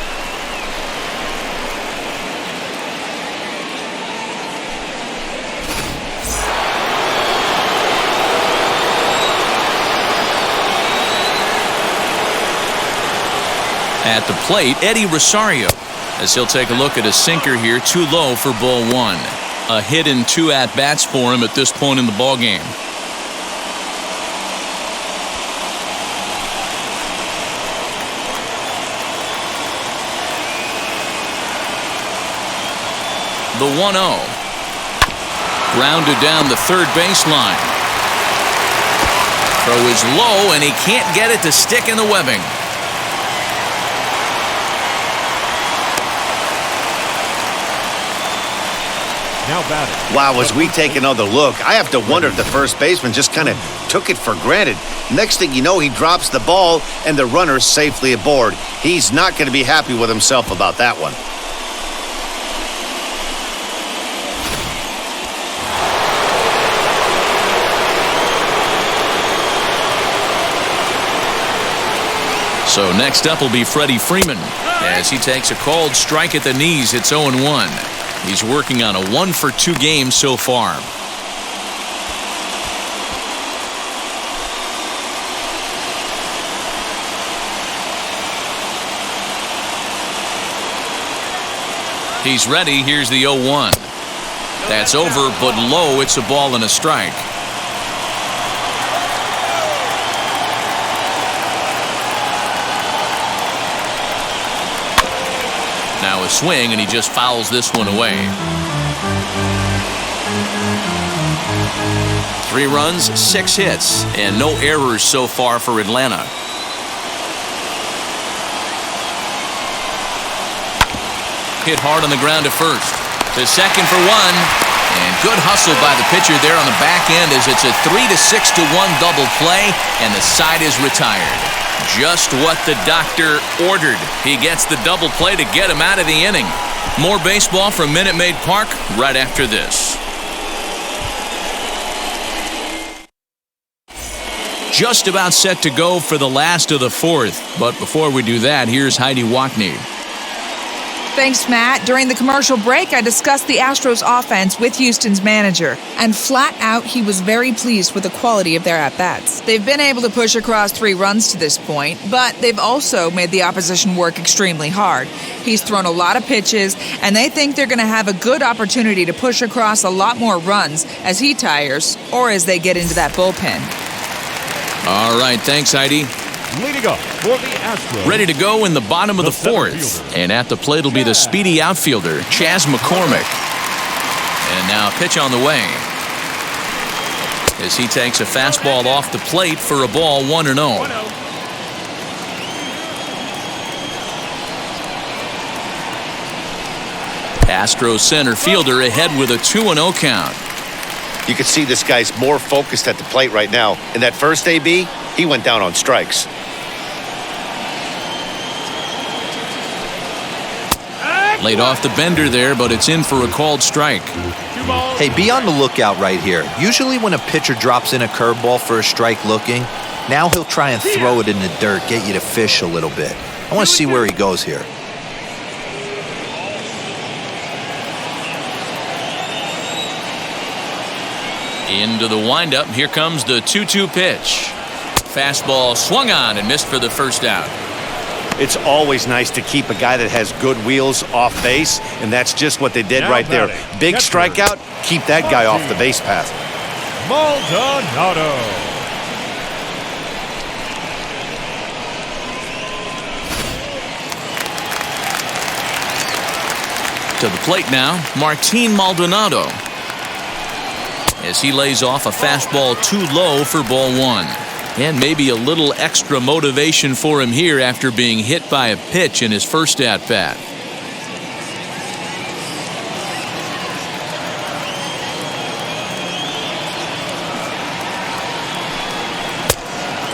At the plate, Eddie Rosario, as he'll take a look at a sinker here, too low for ball one. A hit in 2 at-bats for him at this point in the ballgame. The 1-0. Grounded down the third baseline. Throw is low, and he can't get it to stick in the webbing. Now batting. Wow, as we take another look, I have to wonder if the first baseman just kind of took it for granted. Next thing you know, he drops the ball and the runner's safely aboard. He's not going to be happy with himself about that one. So next up will be Freddie Freeman as he takes a called strike at the knees. It's 0-1. He's working on a 1-for-2 game so far. He's ready. Here's the 0-1. That's over, but low. It's a ball and a strike. Now a swing, and he just fouls this one away. 3 runs, 6 hits, and no errors so far for Atlanta. Hit hard on the ground to first. To second for 1. And good hustle by the pitcher there on the back end as it's a 3-6-1 double play, and the side is retired. Just what the doctor ordered. He gets the double play to get him out of the inning. More baseball from Minute Maid Park right after this. Just about set to go for the last of the 4th. But before we do that, here's Heidi Wackney. Thanks, Matt. During the commercial break, I discussed the Astros offense with Houston's manager, and flat out, he was very pleased with the quality of their at-bats. They've been able to push across 3 runs to this point, but they've also made the opposition work extremely hard. He's thrown a lot of pitches, and they think they're going to have a good opportunity to push across a lot more runs as he tires or as they get into that bullpen. All right, thanks, Heidi. Leading up for the Astros. Ready to go in the bottom of the 4th. And at the plate will be the speedy outfielder, Chas McCormick. And now a pitch on the way. As he takes a fastball off the plate for a ball, 1-0. Astros center fielder ahead with a 2-0 count. You can see this guy's more focused at the plate right now. In that first AB, he went down on strikes. Laid off the bender there, but it's in for a called strike. Hey, be on the lookout right here. Usually when a pitcher drops in a curveball for a strike looking, Now he'll try and throw it in the dirt, get you to fish a little bit. I want to see where he goes here. Into the windup, here comes the 2-2 pitch. Fastball swung on and missed for the first out. It's always nice to keep a guy that has good wheels off base, and that's just what they did Now right there. batting, Big catcher. strikeout, keep that guy off the base path. Maldonado. To the plate now, Martin Maldonado, as he lays off a fastball too low for ball one. And maybe a little extra motivation for him here after being hit by a pitch in his first at-bat.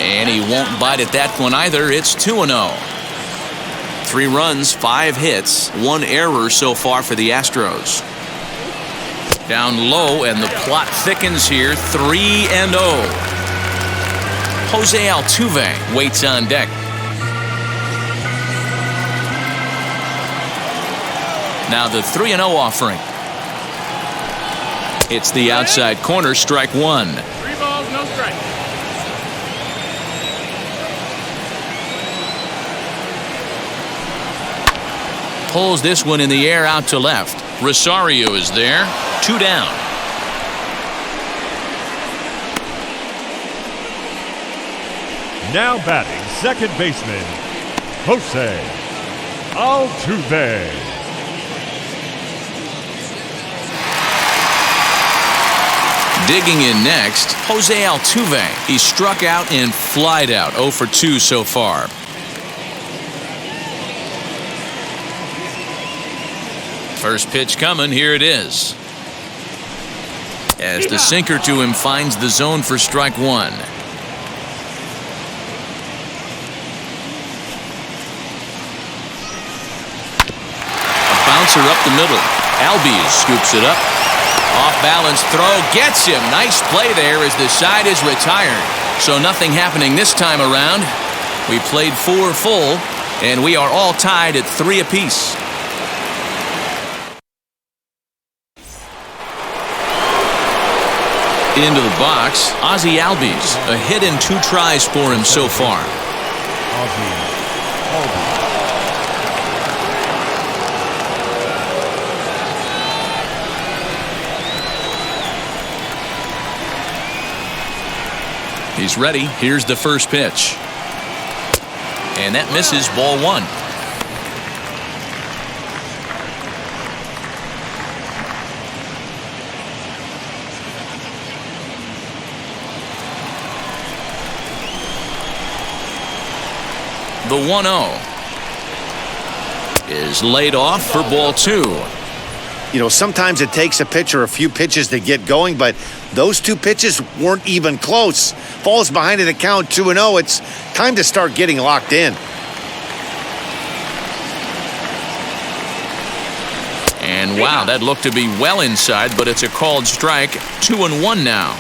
And he won't bite at that one either. It's 2-0. 3 runs, 5 hits, 1 error so far for the Astros. Down low, and the plot thickens here. 3-0. Jose Altuve waits on deck. Now the 3-0 offering. It's the outside corner, strike 1. 3 balls, no strikes. Pulls this one in the air out to left. Rosario is there. 2 down. Now batting, second baseman, Jose Altuve. Digging in next, Jose Altuve. He struck out and flied out. 0 for 2 so far. First pitch coming, here it is. As the sinker to him finds the zone for strike 1. A bouncer up the middle. Albies scoops it up. Off balance throw gets him. Nice play there as the side is retired. So nothing happening this time around. We played 4 full, and we are all tied at 3 apiece. Into the box, Ozzie Albies. A hit and 2 tries for him so far. He's ready. Here's the first pitch. And that misses, ball 1. The 1-0 is laid off for ball 2. You know, sometimes it takes a pitcher a few pitches to get going, but those 2 pitches weren't even close. Falls behind in the count, 2-0. It's time to start getting locked in. And wow, that looked to be well inside, but it's a called strike. 2-1 now.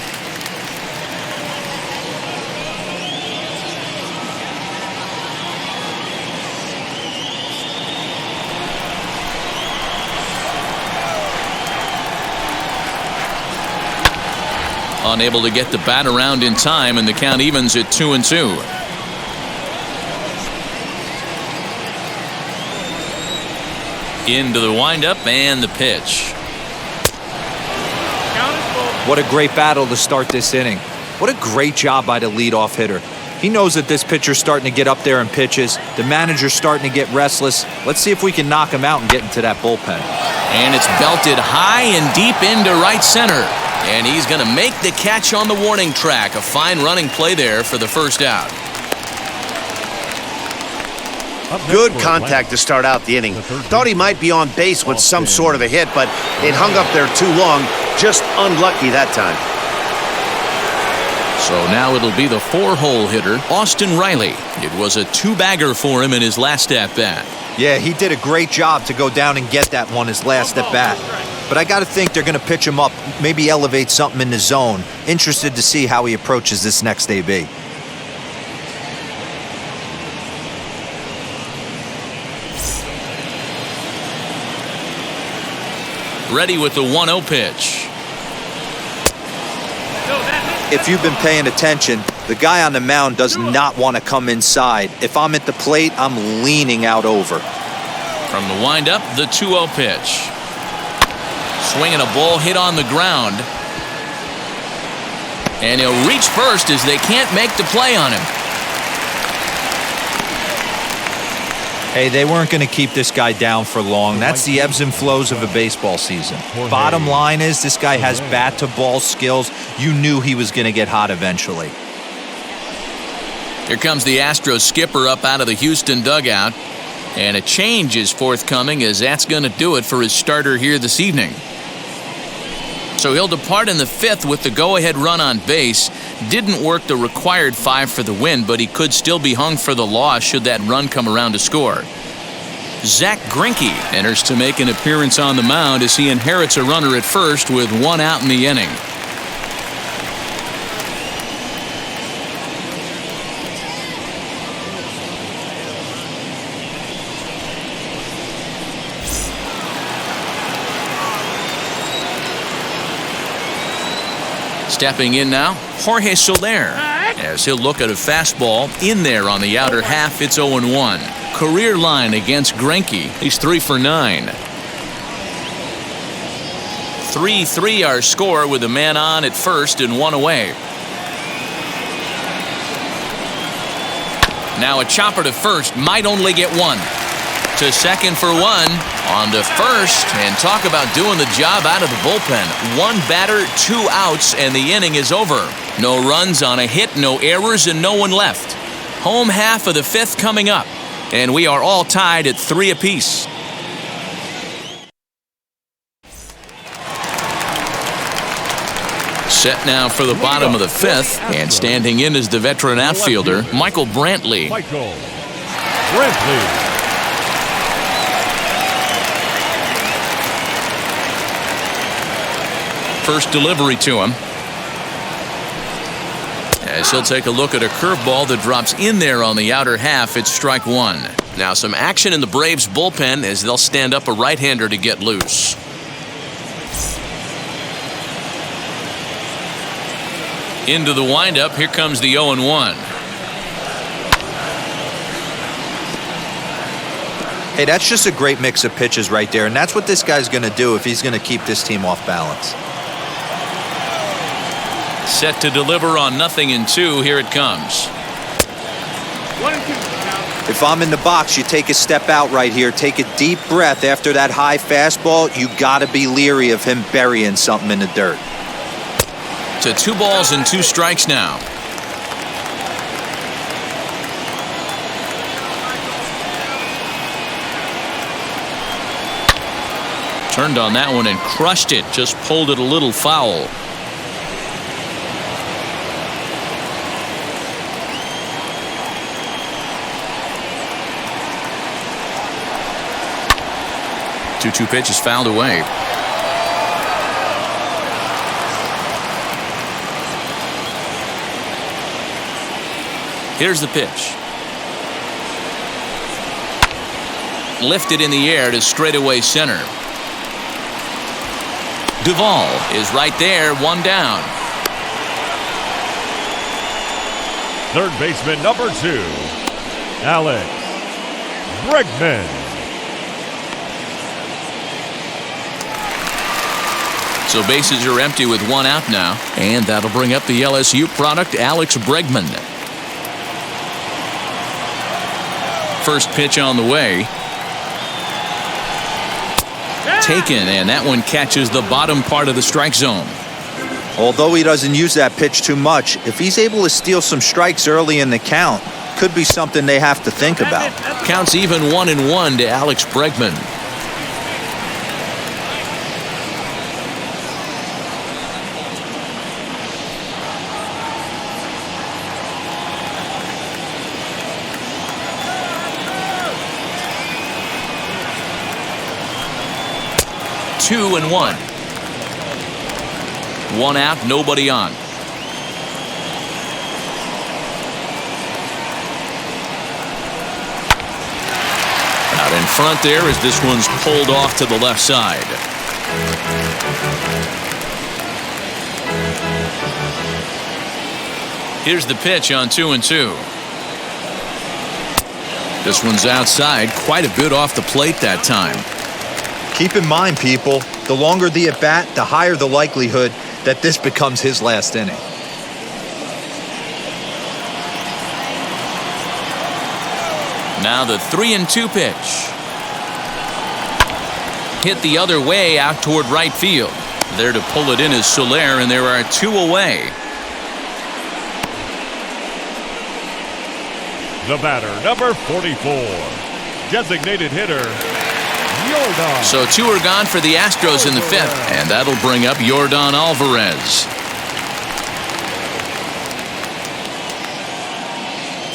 Unable to get the bat around in time, and the count evens at 2-2. Into the windup and the pitch. Count is full. What a great battle to start this inning. What a great job by the leadoff hitter. He knows that this pitcher's starting to get up there in pitches. The manager's starting to get restless. Let's see if we can knock him out and get into that bullpen. And it's belted high and deep into right center. And he's going to make the catch on the warning track. A fine running play there for the first out. Good contact to start out the inning. Thought he might be on base with some sort of a hit, but it hung up there too long. Just unlucky that time. So now it'll be the 4-hole hitter, Austin Riley. It was a 2-bagger for him in his last at-bat. Yeah, he did a great job to go down and get that one his last at bat. But I got to think they're going to pitch him up, maybe elevate something in the zone. Interested to see how he approaches this next AB. Ready with the 1-0 pitch. If you've been paying attention, the guy on the mound does not want to come inside. If I'm at the plate, I'm leaning out over. From the windup, the 2-0 pitch. Swinging a ball hit on the ground. And he'll reach first as they can't make the play on him. Hey, they weren't going to keep this guy down for long. That's the ebbs and flows of a baseball season. Bottom line is, this guy has bat-to-ball skills. You knew he was going to get hot eventually. Here comes the Astros skipper up out of the Houston dugout. And a change is forthcoming, as that's going to do it for his starter here this evening. So he'll depart in the 5th with the go-ahead run on base. Didn't work the required 5 for the win, but he could still be hung for the loss should that run come around to score. Zach Greinke enters to make an appearance on the mound as he inherits a runner at first with 1 out in the inning. Stepping in now, Jorge Soler, as he'll look at a fastball in there on the outer half. It's 0-1. Career line against Greinke. He's 3 for 9. 3-3 our score with a man on at first and 1 away. Now a chopper to first, might only get 1. To second for 1, on to first, and talk about doing the job out of the bullpen. 1 batter, 2 outs, and the inning is over. No runs on a hit, no errors, and no one left. Home half of the 5th coming up, and we are all tied at 3 apiece. Set now for the bottom of the 5th, and standing in is the veteran outfielder, Michael Brantley. First delivery to him, as he'll take a look at a curveball that drops in there on the outer half. It's strike 1. Now some action in the Braves bullpen as they'll stand up a right-hander to get loose. Into the windup, here comes the 0-1. Hey, that's just a great mix of pitches right there, and that's what this guy's going to do if he's going to keep this team off balance. Set to deliver on 0-2. Here it comes. 1-2. If I'm in the box, you take a step out right here. Take a deep breath after that high fastball. You got to be leery of him burying something in the dirt. To 2 balls and 2 strikes now. Turned on that one and crushed it. Just pulled it a little foul. Two pitch is fouled away. Here's the pitch. Lifted in the air to straightaway center. Duvall is right there, 1 down. Third baseman number 2, Alex Bregman. So bases are empty with 1 out now, and that'll bring up the LSU product, Alex Bregman. First pitch on the way. Taken, and that one catches the bottom part of the strike zone. Although he doesn't use that pitch too much, if he's able to steal some strikes early in the count, could be something they have to think about. Counts even 1-1 to Alex Bregman. Two and 1. 1 out, nobody on. Out in front there as this one's pulled off to the left side. Here's the pitch on 2-2. This one's outside, quite a bit off the plate that time. Keep in mind, people, the longer the at-bat, the higher the likelihood that this becomes his last inning. Now the 3-2 pitch. Hit the other way out toward right field. There to pull it in is Soler, and there are 2 away. The batter, number 44, designated hitter, Yordan. So 2 are gone for the Astros in the 5th, and that'll bring up Yordan Alvarez.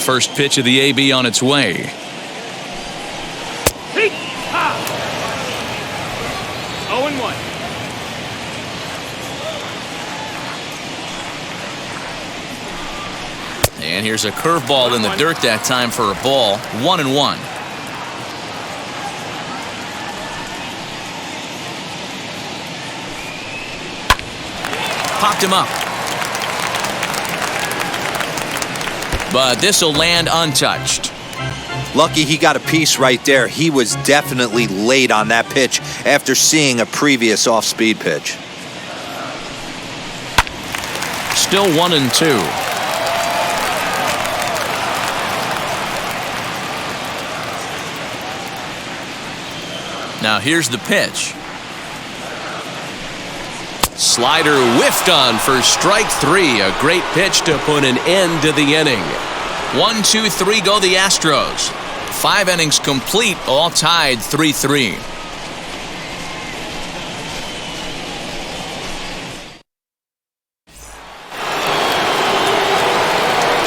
First pitch of the AB on its way. 0-1. And here's a curveball in the dirt that time for a ball. 1-1. Popped him up. But this will land untouched. Lucky he got a piece right there. He was definitely late on that pitch after seeing a previous off-speed pitch. Still 1-2. Now here's the pitch. Slider whiffed on for strike 3. A great pitch to put an end to the inning. 1-2-3 go the Astros. 5 innings complete, all tied 3-3.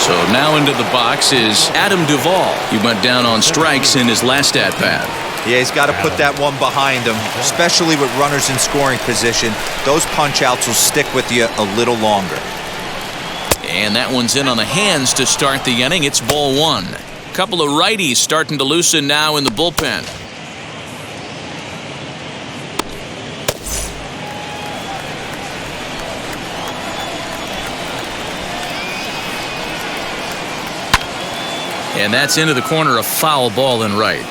So now into the box is Adam Duvall. He went down on strikes in his last at-bat. Yeah, he's got to put that one behind him, especially with runners in scoring position. Those punch-outs will stick with you a little longer. And that one's in on the hands to start the inning. It's ball 1. Couple of righties starting to loosen now in the bullpen. And that's into the corner, a foul ball in right.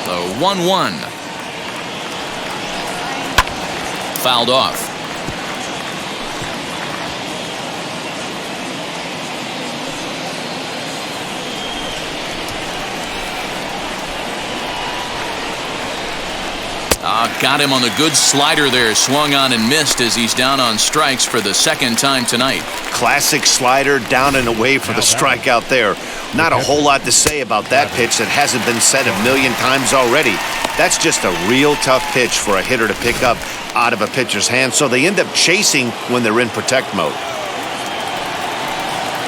The 1-1. Fouled off. Got him on the good slider there. Swung on and missed as he's down on strikes for the second time tonight. Classic slider, down and away for the strikeout there. Not a whole lot to say about that pitch that hasn't been said a million times already. That's just a real tough pitch for a hitter to pick up out of a pitcher's hand, so they end up chasing when they're in protect mode.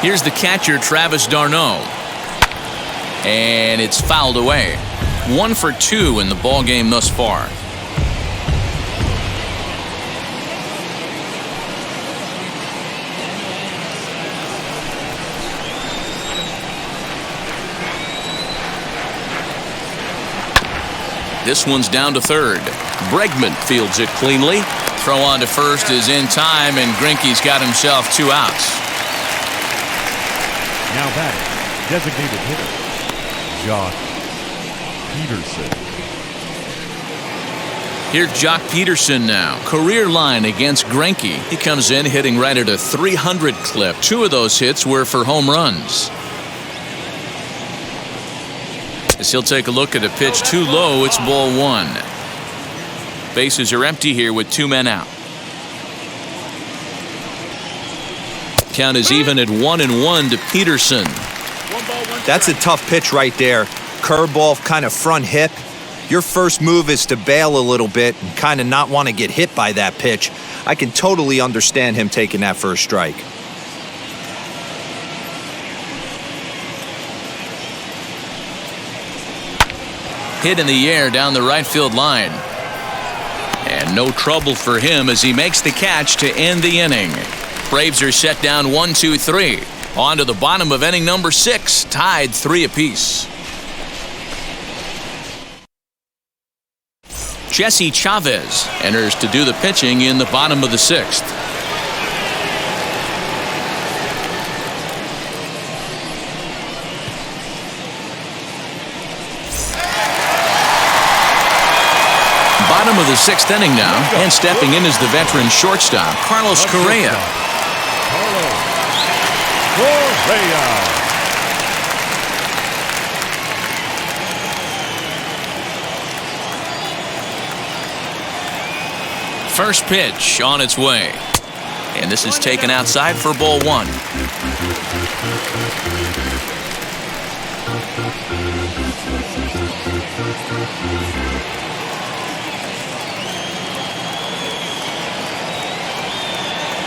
Here's the catcher, Travis d'Arnaud. And it's fouled away. 1 for 2 in the ball game thus far. This one's down to third. Bregman fields it cleanly. Throw on to first is in time, and Greinke's got himself 2 outs. Now batting, designated hitter, Jock Peterson. Here's Jock Peterson now. Career line against Greinke. He comes in hitting right at a 300 clip. 2 of those hits were for home runs. As he'll take a look at a pitch too low, it's ball 1. Bases are empty here with 2 men out. Count is even at 1-1 to Peterson. That's a tough pitch right there. Curveball, kind of front hip. Your first move is to bail a little bit and kind of not want to get hit by that pitch. I can totally understand him taking that for a strike. Hit in the air down the right field line. And no trouble for him as he makes the catch to end the inning. Braves are set down 1-2-3. On to the bottom of inning number 6, tied 3 apiece. Jesse Chavez enters to do the pitching in the bottom of the 6th. Bottom of the 6th inning now, and stepping in is the veteran shortstop, Carlos Correa. Carlos Correa. First pitch on its way. And this is taken outside for ball 1.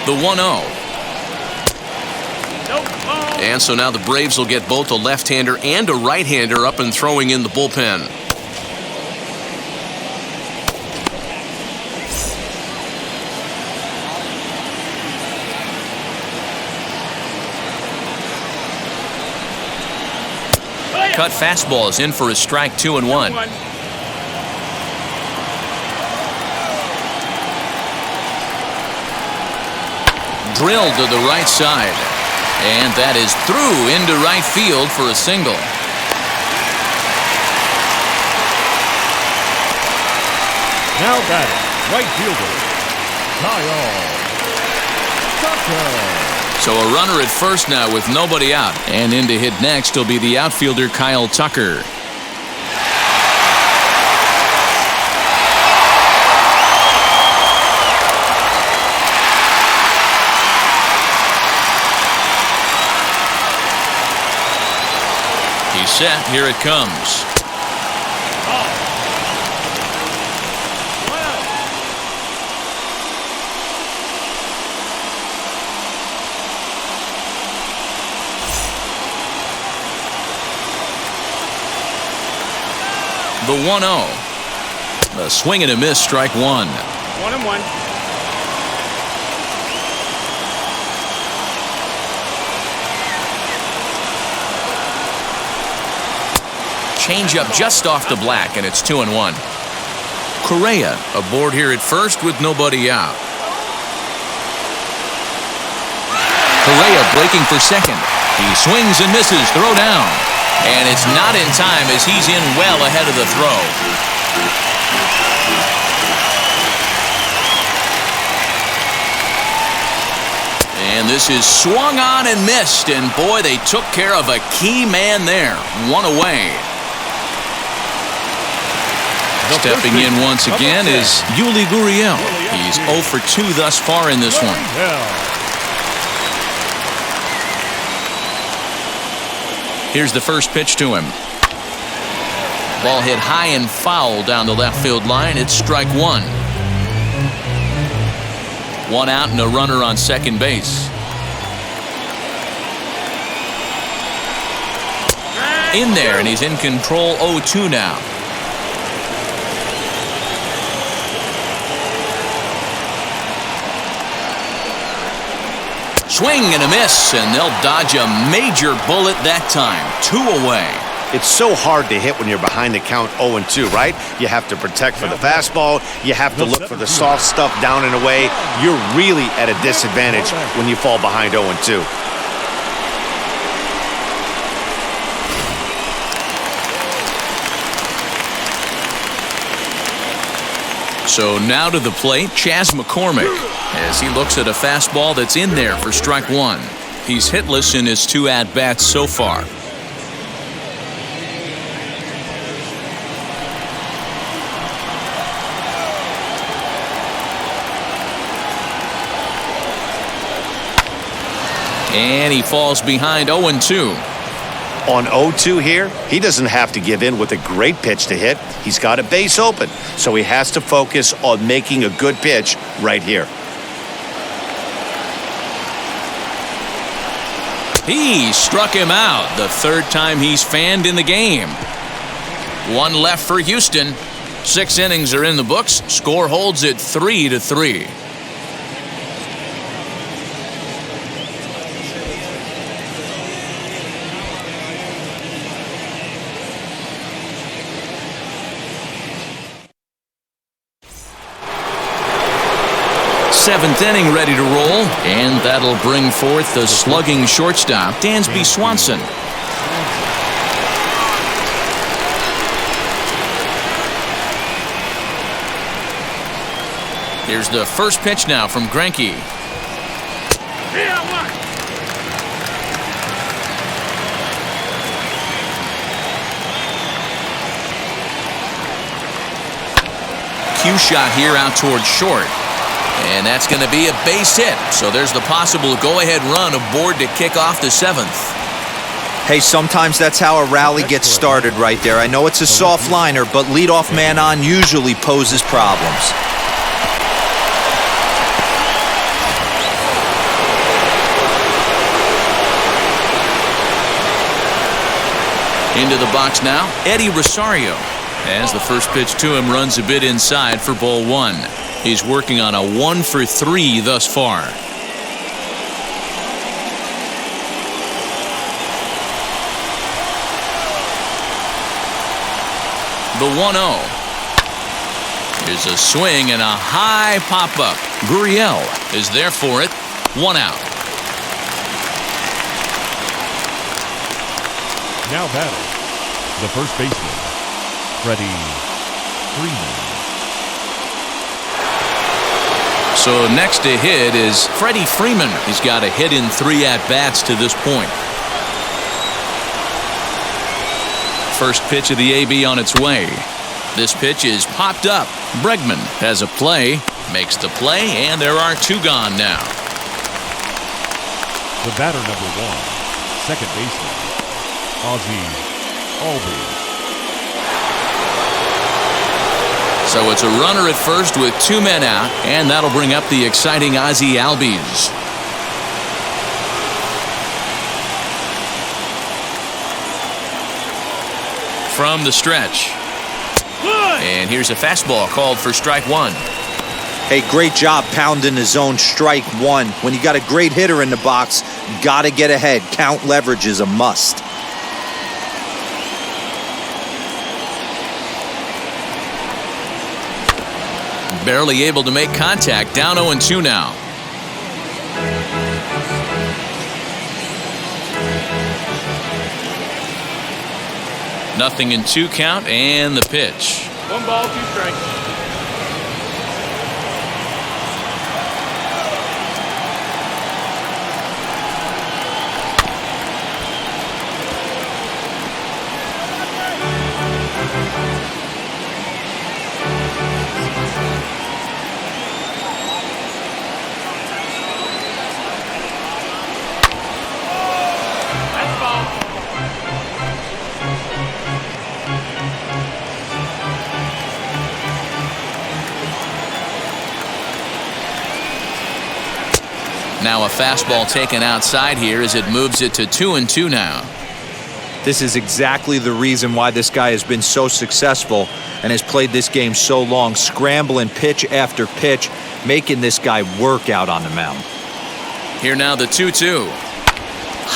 The 1-0. And so now the Braves will get both a left-hander and a right-hander up and throwing in the bullpen. Cut fastball is in for a strike, 2-1. Drilled to the right side. And that is through into right field for a single. Now batting, right fielder, Kyle Tucker. So a runner at first now with nobody out. And in to hit next will be the outfielder Kyle Tucker. He's set. Here it comes. The 1-0. A swing and a miss, strike 1. 1-1. Changeup just off the black, and it's 2-1. Correa aboard here at first with nobody out. Correa breaking for second. He swings and misses, throw down. And it's not in time as he's in well ahead of the throw. And this is swung on and missed. And boy, they took care of a key man there. One away. Stepping in once again is Yuli Gurriel. He's 0 for 2 thus far in this one. Here's the first pitch to him. Ball hit high and foul down the left field line. It's strike 1. 1 out and a runner on second base. In there, and he's in control, 0-2 now. Swing and a miss, and they'll dodge a major bullet that time. 2 away. It's so hard to hit when you're behind the count 0-2, right? You have to protect for the fastball. You have to look for the soft stuff down and away. You're really at a disadvantage when you fall behind 0-2. So now to the plate, Chas McCormick, as he looks at a fastball that's in there for strike 1. He's hitless in his 2 at-bats so far. And he falls behind 0-2. On 0-2 here, he doesn't have to give in with a great pitch to hit. He's got a base open, so he has to focus on making a good pitch right here. He struck him out, the 3rd time he's fanned in the game. 1 left for Houston. 6 innings are in the books. Score holds at 3-3. seventh inning ready to roll, and that'll bring forth the slugging shortstop, Dansby Swanson. Here's the first pitch now from Greinke. Cue shot here out towards short. And that's going to be a base hit. So there's the possible go-ahead run aboard to kick off the seventh. Hey, sometimes that's how a rally gets started right there. I know it's a soft liner, but leadoff man on usually poses problems. Into the box now, Eddie Rosario. As the first pitch to him runs a bit inside for ball one. He's working on a 1-for-3 thus far. The 1-0. Here's a swing and a high pop-up. Gurriel is there for it. 1 out. Now batting, the first baseman, Freddie Freeman. So next to hit is Freddie Freeman. He's got a hit in 3 at-bats to this point. First pitch of the AB on its way. This pitch is popped up. Bregman has a play, makes the play, and there are 2 gone now. The batter number 1, second baseman, Ozzie Albies. So it's a runner at first with 2 men out, and that'll bring up the exciting Ozzie Albies. From the stretch. And here's a fastball called for strike 1. Hey, great job pounding the zone strike 1. When you got a great hitter in the box, got to get ahead. Count leverage is a must. Barely able to make contact. Down 0-2 now. Nothing in 2 count, and the pitch. 1 ball, 2 strikes. Now a fastball taken outside here as it moves it to 2-2 now. This is exactly the reason why this guy has been so successful and has played this game so long, scrambling pitch after pitch, making this guy work out on the mound. Here now the 2-2.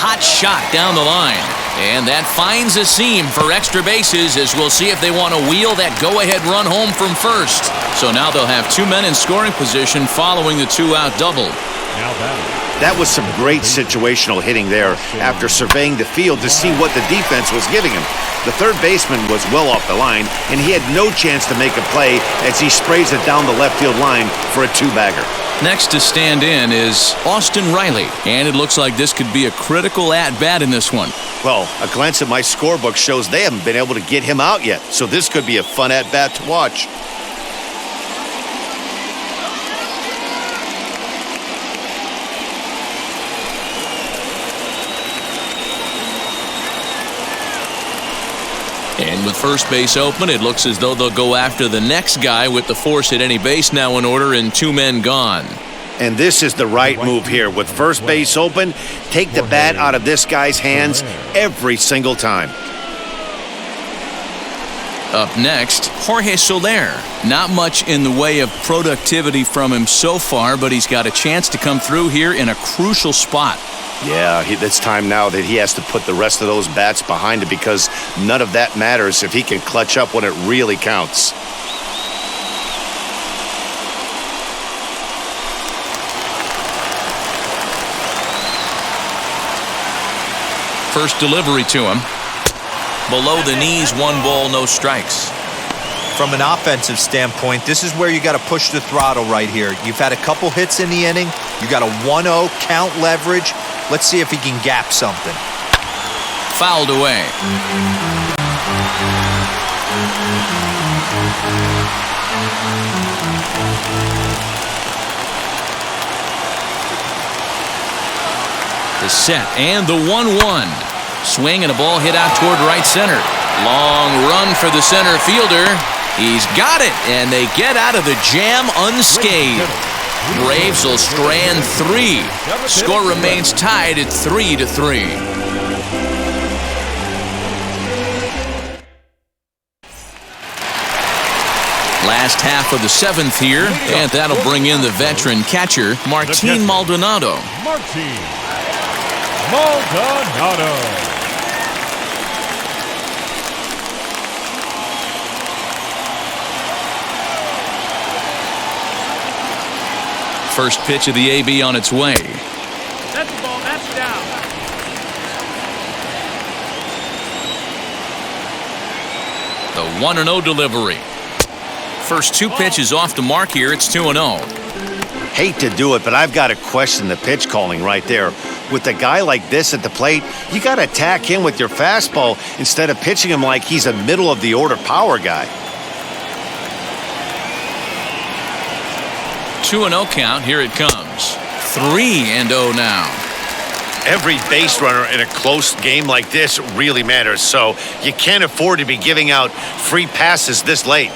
Hot shot down the line. And that finds a seam for extra bases as we'll see if they want to wheel that go-ahead run home from first. So now they'll have 2 men in scoring position following the 2-out double. Now batting. That was some great situational hitting there after surveying the field to see what the defense was giving him. The third baseman was well off the line, and he had no chance to make a play as he sprays it down the left field line for a 2-bagger. Next to stand in is Austin Riley, and it looks like this could be a critical at-bat in this one. Well, a glance at my scorebook shows they haven't been able to get him out yet, so this could be a fun at-bat to watch. And with first base open, it looks as though they'll go after the next guy with the force at any base now in order and 2 men gone. And this is the right move here. With first base open, take the bat out of this guy's hands every single time. Up next, Jorge Soler. Not much in the way of productivity from him so far, but he's got a chance to come through here in a crucial spot. Yeah, it's time now that he has to put the rest of those bats behind it because none of that matters if he can clutch up when it really counts. First delivery to him. Below the knees, 1 ball, no strikes. From an offensive standpoint, this is where you got to push the throttle right here. You've had a couple hits in the inning. You got a 1-0 count leverage. Let's see if he can gap something. Fouled away. The set and the 1-1. Swing and a ball hit out toward right center. Long run for the center fielder. He's got it, and they get out of the jam unscathed. Braves will strand 3. Score remains tied at 3-3. Last half of the 7th here, and that'll bring in the veteran catcher, Martin Maldonado. Martin Maldonado. First pitch of the AB on its way. That's the ball. That's down. The 1-0 delivery. First 2 pitches off the mark here. It's 2-0. Hate to do it, but I've got to question the pitch calling right there. With a guy like this at the plate, you got to attack him with your fastball instead of pitching him like he's a middle-of-the-order power guy. 2-0 count. Here it comes. 3-0 now. Every base runner in a close game like this really matters, so you can't afford to be giving out free passes this late.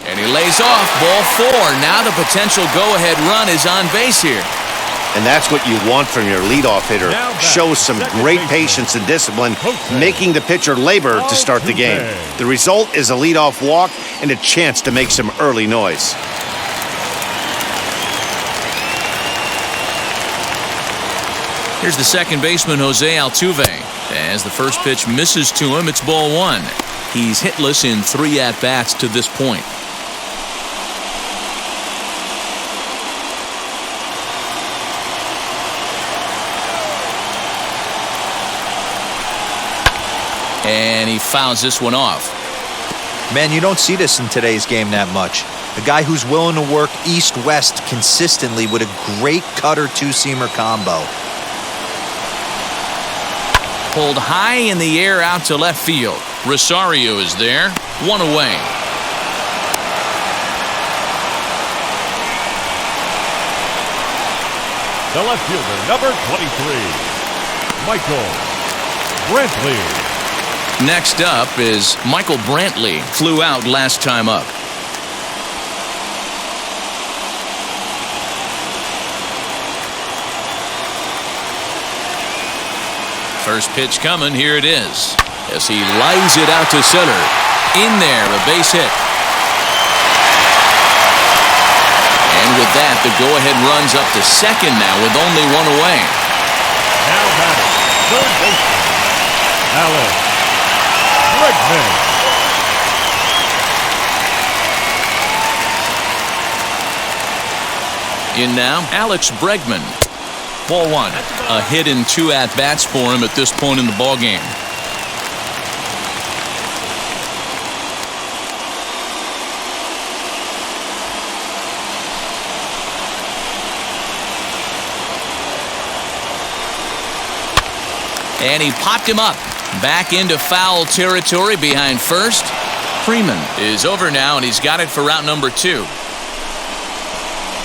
And he lays off. Ball 4. Now the potential go-ahead run is on base here. And that's what you want from your leadoff hitter. Shows some great patience and discipline, making the pitcher labor to start the game. The result is a leadoff walk and a chance to make some early noise. Here's the second baseman, Jose Altuve. As the first pitch misses to him, it's ball 1. He's hitless in 3 at-bats to this point. And he fouls this one off. Man, you don't see this in today's game that much. A guy who's willing to work east-west consistently with a great cutter two-seamer combo. Pulled high in the air out to left field. Rosario is there. 1 away. The left fielder, number 23, Michael Brantley. Next up is Michael Brantley. Flew out last time up. First pitch coming. Here it is. As he lines it out to center. In there, a base hit. And with that, the go-ahead runs up to second now with only 1 away. Now batting, third baseman, Alex Bregman. In now, Alex Bregman. Ball 1. A hit in 2 at-bats for him at this point in the ballgame. And he popped him up. Back into foul territory behind first. Freeman is over now, and he's got it for route number 2.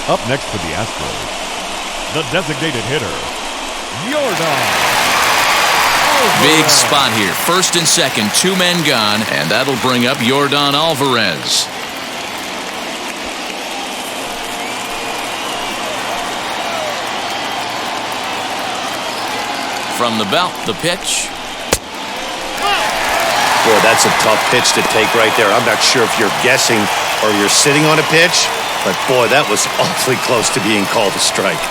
Up next for the Astros, the designated hitter, Yordan. Big spot here. First and second, 2 men gone, and that'll bring up Yordan Alvarez. From the belt, the pitch. Boy, that's a tough pitch to take right there. I'm not sure if you're guessing or you're sitting on a pitch, but boy, that was awfully close to being called a strike.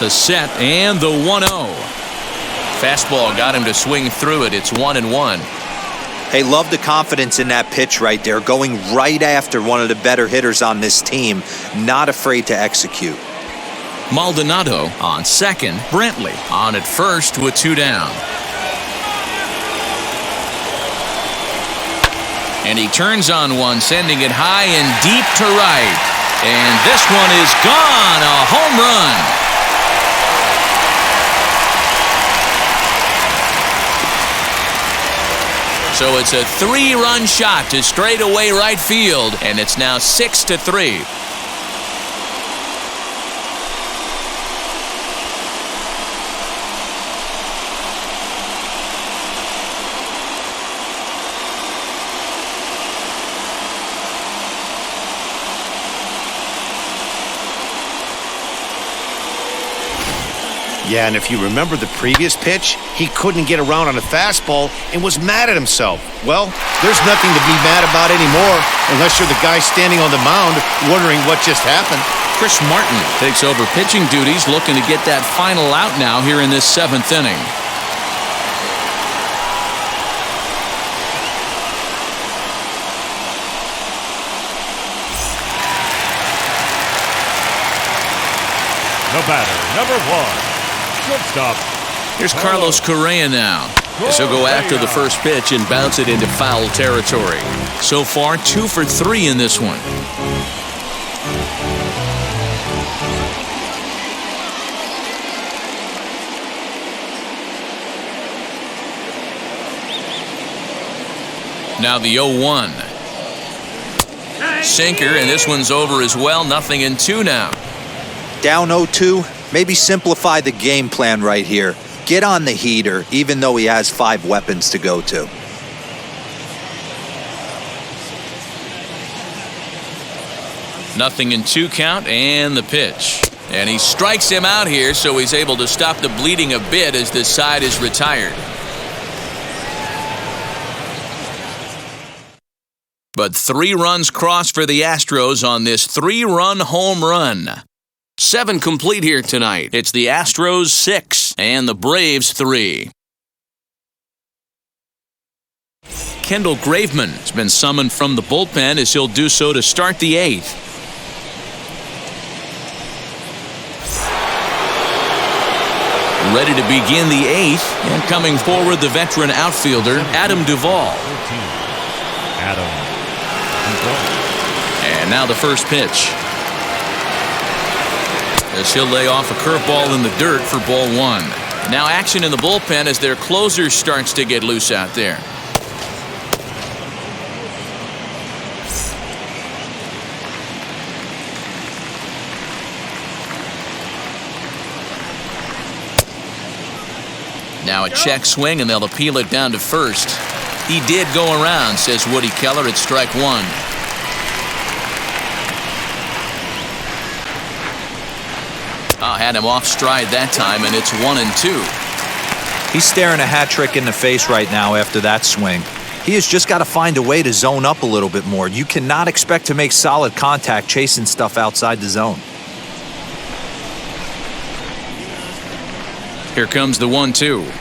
The set and the 1-0. Fastball got him to swing through it. It's 1-1. Hey, love the confidence in that pitch right there, going right after one of the better hitters on this team, not afraid to execute. Maldonado on second, Brantley on at first with 2 down. And he turns on one, sending it high and deep to right. And this one is gone, a home run. So it's a 3-run shot to straightaway right field, and it's now 6-3. Yeah, and if you remember the previous pitch, he couldn't get around on a fastball and was mad at himself. Well, there's nothing to be mad about anymore unless you're the guy standing on the mound wondering what just happened. Chris Martin takes over pitching duties, looking to get that final out now here in this 7th inning. The batter, number 1. Shortstop. Here's Carlos Correa now. As he'll go after the first pitch and bounce it into foul territory. So far, 2 for 3 in this one. Now the 0-1. Sinker, and this one's over as well. 0-2 now. Down 0-2, maybe simplify the game plan right here. Get on the heater, even though he has 5 weapons to go to. Nothing in 2 count, and the pitch. And he strikes him out here, so he's able to stop the bleeding a bit as this side is retired. But 3 runs crossed for the Astros on this 3-run home run. 7 complete here tonight. It's the Astros 6 and the Braves 3. Kendall Graveman has been summoned from the bullpen as he'll do so to start the 8th. Ready to begin the 8th, and coming forward the veteran outfielder Adam Duvall. And now the first pitch. As he'll lay off a curveball in the dirt for ball 1. Now action in the bullpen as their closer starts to get loose out there. Now a check swing, and they'll appeal it down to first. He did go around, says Woody Keller, at strike 1. Had him off stride that time, and it's 1-2. He's staring a hat trick in the face right now after that swing. He has just got to find a way to zone up a little bit more. You cannot expect to make solid contact chasing stuff outside the zone. Here comes the 1-2.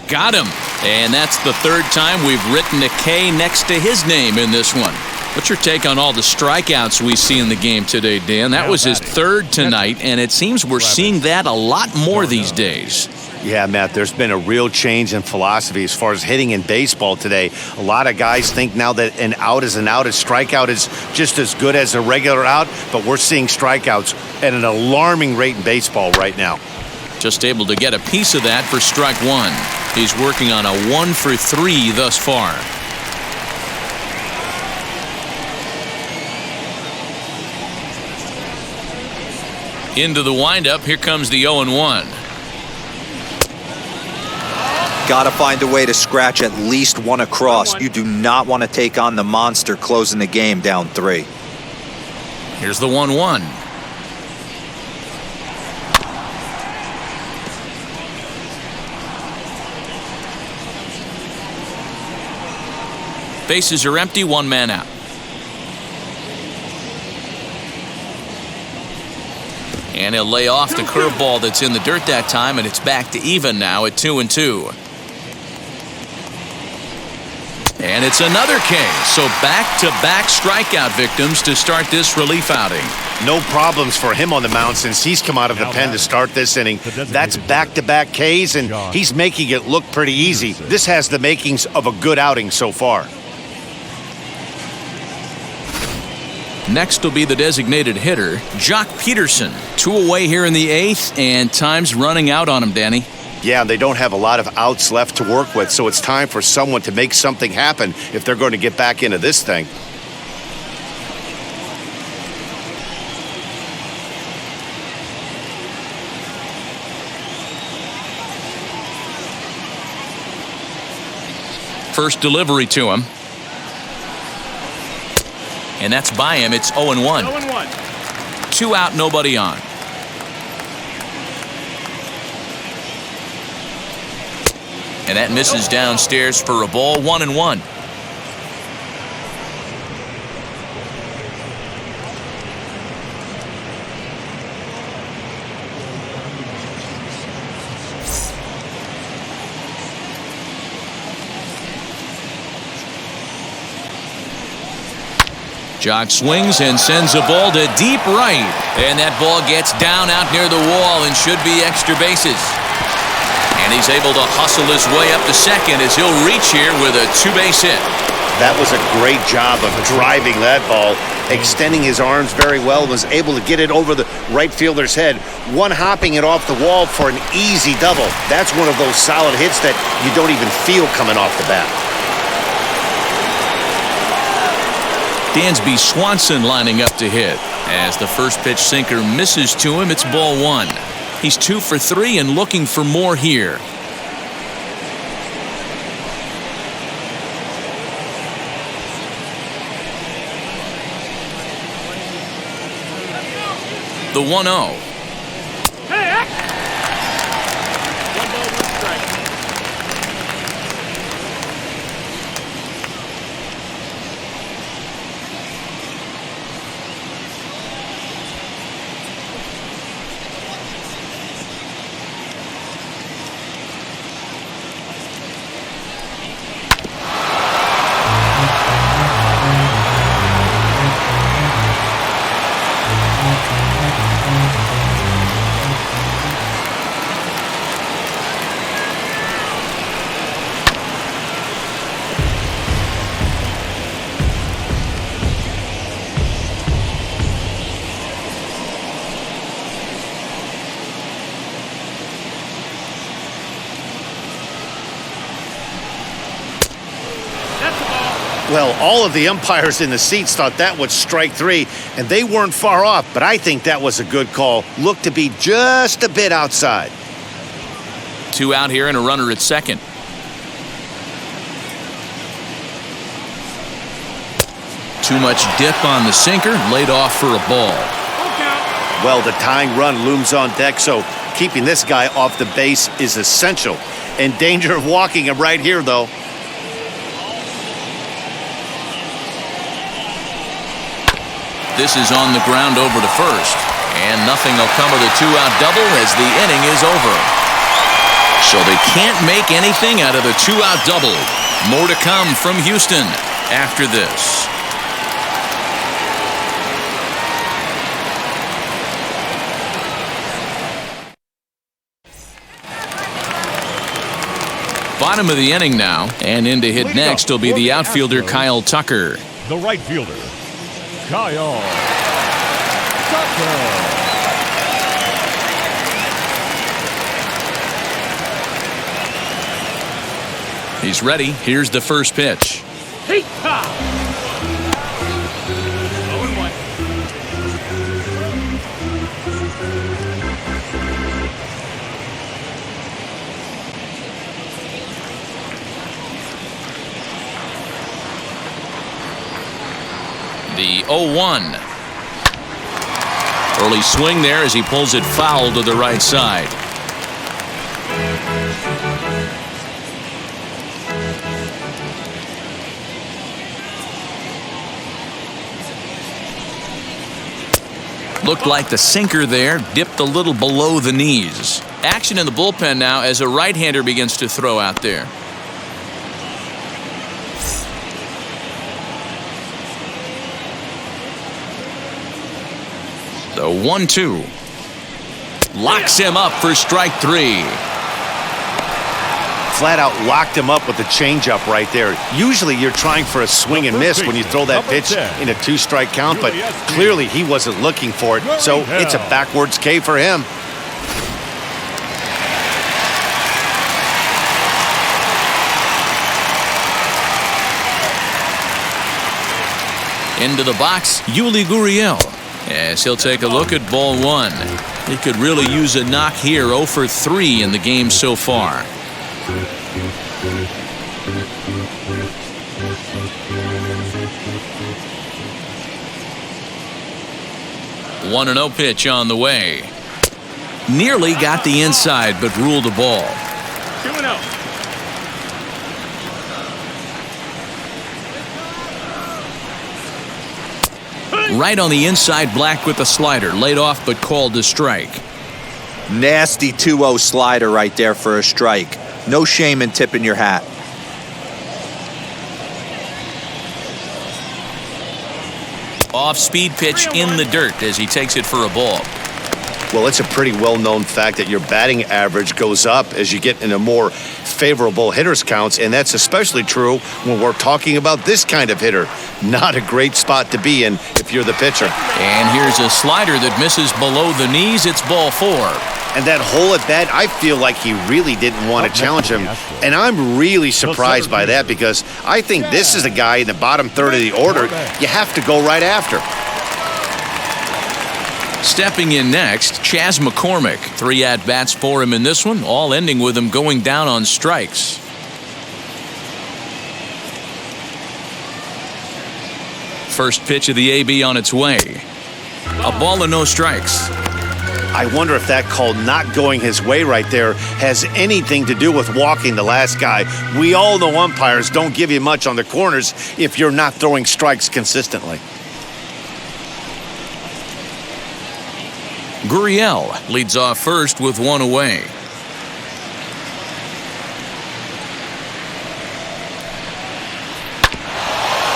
Got him. And that's the 3rd time we've written a K next to his name in this one. What's your take on all the strikeouts we see in the game today, Dan? That was his 3rd tonight, and it seems we're seeing that a lot more these days. Yeah, Matt, there's been a real change in philosophy as far as hitting in baseball today. A lot of guys think now that an out is an out, a strikeout is just as good as a regular out, but we're seeing strikeouts at an alarming rate in baseball right now. Just able to get a piece of that for strike 1. He's working on a 1 for 3 thus far. Into the windup, here comes the 0-1. Got to find a way to scratch at least 1 across. You do not want to take on the monster closing the game down 3. Here's the 1-1. Bases are empty, one man out. And he'll lay off the curveball that's in the dirt that time, and it's back to even now at 2-2. And it's another K. So back-to-back strikeout victims to start this relief outing. No problems for him on the mound since he's come out of the pen to start this inning. That's back-to-back Ks, and he's making it look pretty easy. This has the makings of a good outing so far. Next will be the designated hitter, Jock Peterson. 2 away here in the 8th, and time's running out on him, Danny. Yeah, they don't have a lot of outs left to work with, so it's time for someone to make something happen if they're going to get back into this thing. First delivery to him. And that's by him. It's 0-1. 0-1. 2 out, nobody on. And that misses downstairs for a ball. 1-1. Jock swings and sends a ball to deep right. And that ball gets down out near the wall and should be extra bases. And he's able to hustle his way up to second as he'll reach here with a 2-base hit. That was a great job of driving that ball, extending his arms very well, was able to get it over the right fielder's head, one-hopping it off the wall for an easy double. That's one of those solid hits that you don't even feel coming off the bat. Dansby Swanson lining up to hit. As the first pitch sinker misses to him, it's ball 1. He's 2 for 3 and looking for more here. The 1-0. Hey, X! 1 ball, 1 strike. Well, all of the umpires in the seats thought that was strike 3, and they weren't far off, but I think that was a good call. Looked to be just a bit outside. 2 out here and a runner at second. Too much dip on the sinker, laid off for a ball. Well, the tying run looms on deck, so keeping this guy off the base is essential. In danger of walking him right here, though. This is on the ground over to first. And nothing will come of the 2-out double as the inning is over. So they can't make anything out of the 2-out double. More to come from Houston after this. Bottom of the inning now, and in to hit next will be the outfielder Kyle Tucker. The right fielder, Kyle Tucker. He's ready. Here's the first pitch. Hey, ha! 0-1. The 0-1. Early swing there as he pulls it foul to the right side. looked like the sinker there dipped a little below the knees. Action in the bullpen now as a right-hander begins to throw out there. The 1-2. Locks him up for strike 3. Flat out locked him up with the changeup right there. Usually you're trying for a swing and miss when you throw that pitch in a 2-strike count, but clearly he wasn't looking for it, so it's a backwards K for him. Into the box, Yuli Gurriel. As he'll take a look at ball 1. He could really use a knock here. 0 for 3 in the game so far. 1-0 pitch on the way. Nearly got the inside, but ruled a ball. 2-0. Right on the inside, Black with the slider. Laid off, but called a strike. Nasty 2-0 slider right there for a strike. No shame in tipping your hat. Off-speed pitch in the dirt as he takes it for a ball. Well, it's a pretty well-known fact that your batting average goes up as you get into more favorable hitters counts, and that's especially true when we're talking about this kind of hitter. Not a great spot to be in if you're the pitcher. And here's a slider that misses below the knees. It's ball 4. And that hole at bat, I feel like he really didn't want to challenge him. And I'm really surprised by that because I think this is a guy in the bottom third of the order you have to go right after. Stepping in next, Chas McCormick. 3 at-bats for him in this one, all ending with him going down on strikes. First pitch of the AB on its way. A ball and no strikes. I wonder if that call not going his way right there has anything to do with walking the last guy. We all know umpires don't give you much on the corners if you're not throwing strikes consistently. Gurriel leads off first with 1 away.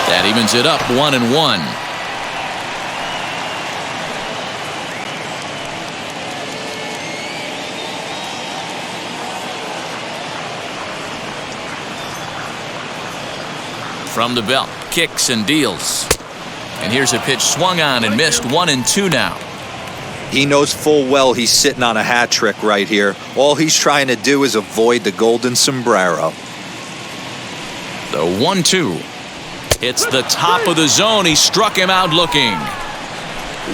That evens it up 1-1. From the belt, kicks and deals. And here's a pitch swung on and missed. 1-2 now. He knows full well he's sitting on a hat trick right here. All he's trying to do is avoid the golden sombrero. The 1-2. Hits the top of the zone. He struck him out looking.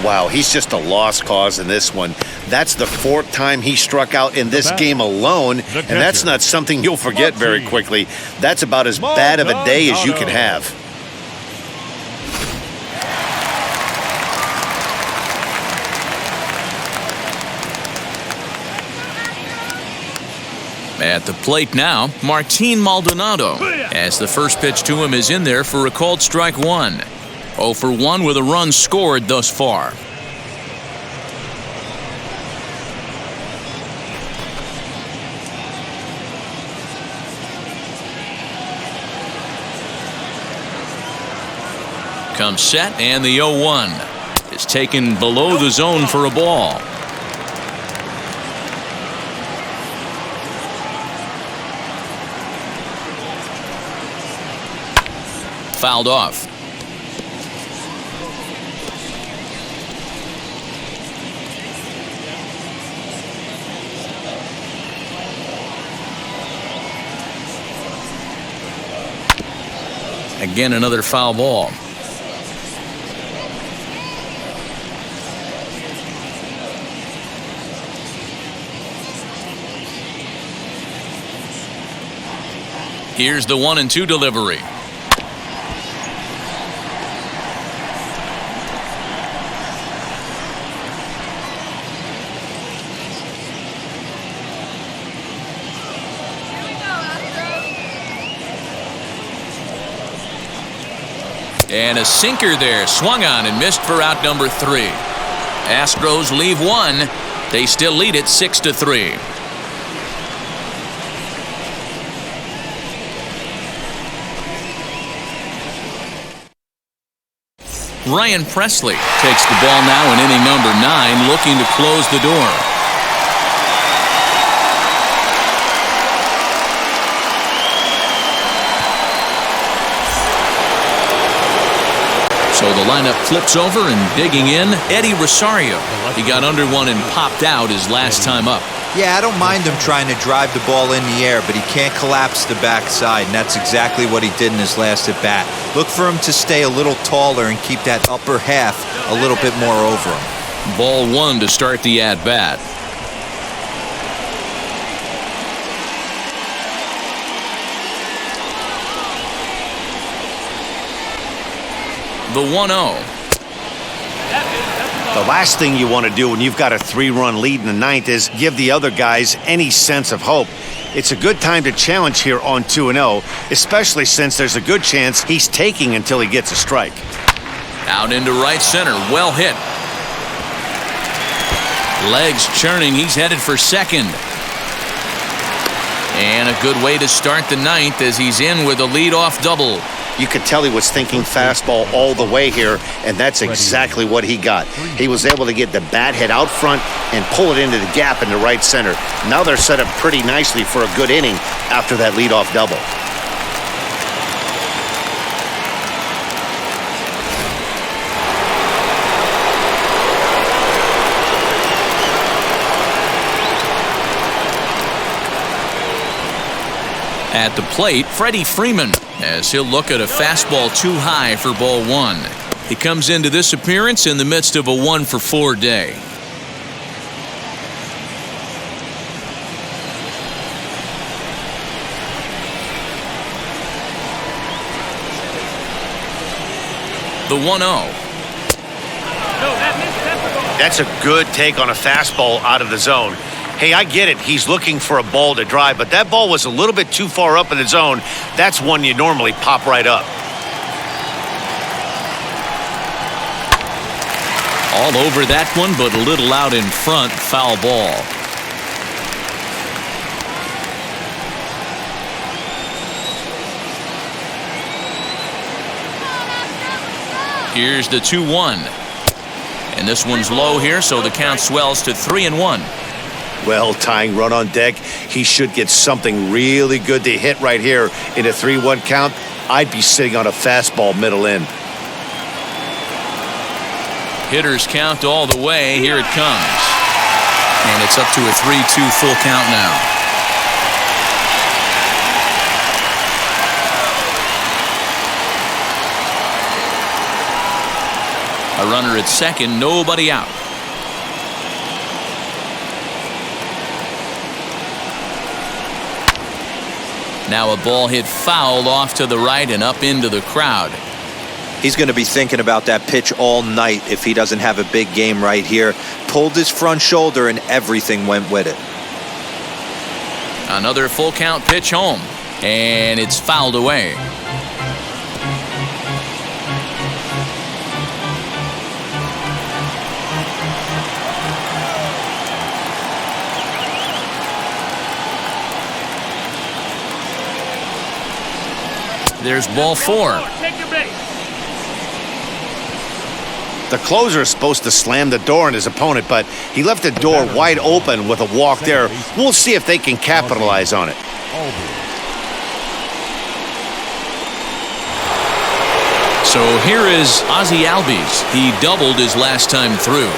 Wow, he's just a lost cause in this one. That's the 4th time he struck out in this game alone, and that's not something you'll forget very quickly. That's about as bad of a day as you can have. At the plate now, Martin Maldonado, as the first pitch to him is in there for a called strike 1. 0 for 1 with a run scored thus far. Comes set, and the 0-1 is taken below the zone for a ball. Fouled off. Again, another foul ball. Here's the 1-2 delivery. And a sinker there, swung on and missed for out number 3. Astros leave one. They still lead it 6-3. Ryan Presley takes the ball now in inning number 9, looking to close the door. So the lineup flips over, and digging in, Eddie Rosario. He got under one and popped out his last time up. Yeah, I don't mind him trying to drive the ball in the air, but he can't collapse the backside, and that's exactly what he did in his last at-bat. Look for him to stay a little taller and keep that upper half a little bit more over him. Ball 1 to start the at-bat. The 1-0. The last thing you want to do when you've got a 3-run lead in the 9th is give the other guys any sense of hope. It's a good time to challenge here on 2-0, especially since there's a good chance he's taking until he gets a strike. Out into right center, well hit. Legs churning, he's headed for second. And a good way to start the 9th as he's in with a leadoff double. You could tell he was thinking fastball all the way here, and that's exactly what he got. He was able to get the bat head out front and pull it into the gap into right center. Now they're set up pretty nicely for a good inning after that leadoff double. At the plate, Freddie Freeman, as he'll look at a fastball too high for ball 1. He comes into this appearance in the midst of a 1-for-4 day. The 1-0. That's a good take on a fastball out of the zone. Hey, I get it. He's looking for a ball to drive, but that ball was a little bit too far up in the zone. That's one you normally pop right up. All over that one, but a little out in front. Foul ball. Here's the 2-1. And this one's low here, so the count swells to 3-1. Well, tying run on deck. He should get something really good to hit right here in a 3-1 count. I'd be sitting on a fastball middle in. Hitters count all the way. Here it comes. And it's up to a 3-2 full count now. A runner at second, nobody out. Now a ball hit foul off to the right and up into the crowd. He's going to be thinking about that pitch all night if he doesn't have a big game right here. Pulled his front shoulder and everything went with it. Another full count pitch home, and it's fouled away. There's ball 4. The closer is supposed to slam the door on his opponent, but he left the door wide open with a walk there. We'll see if they can capitalize on it. So here is Ozzie Albies. He doubled his last time through.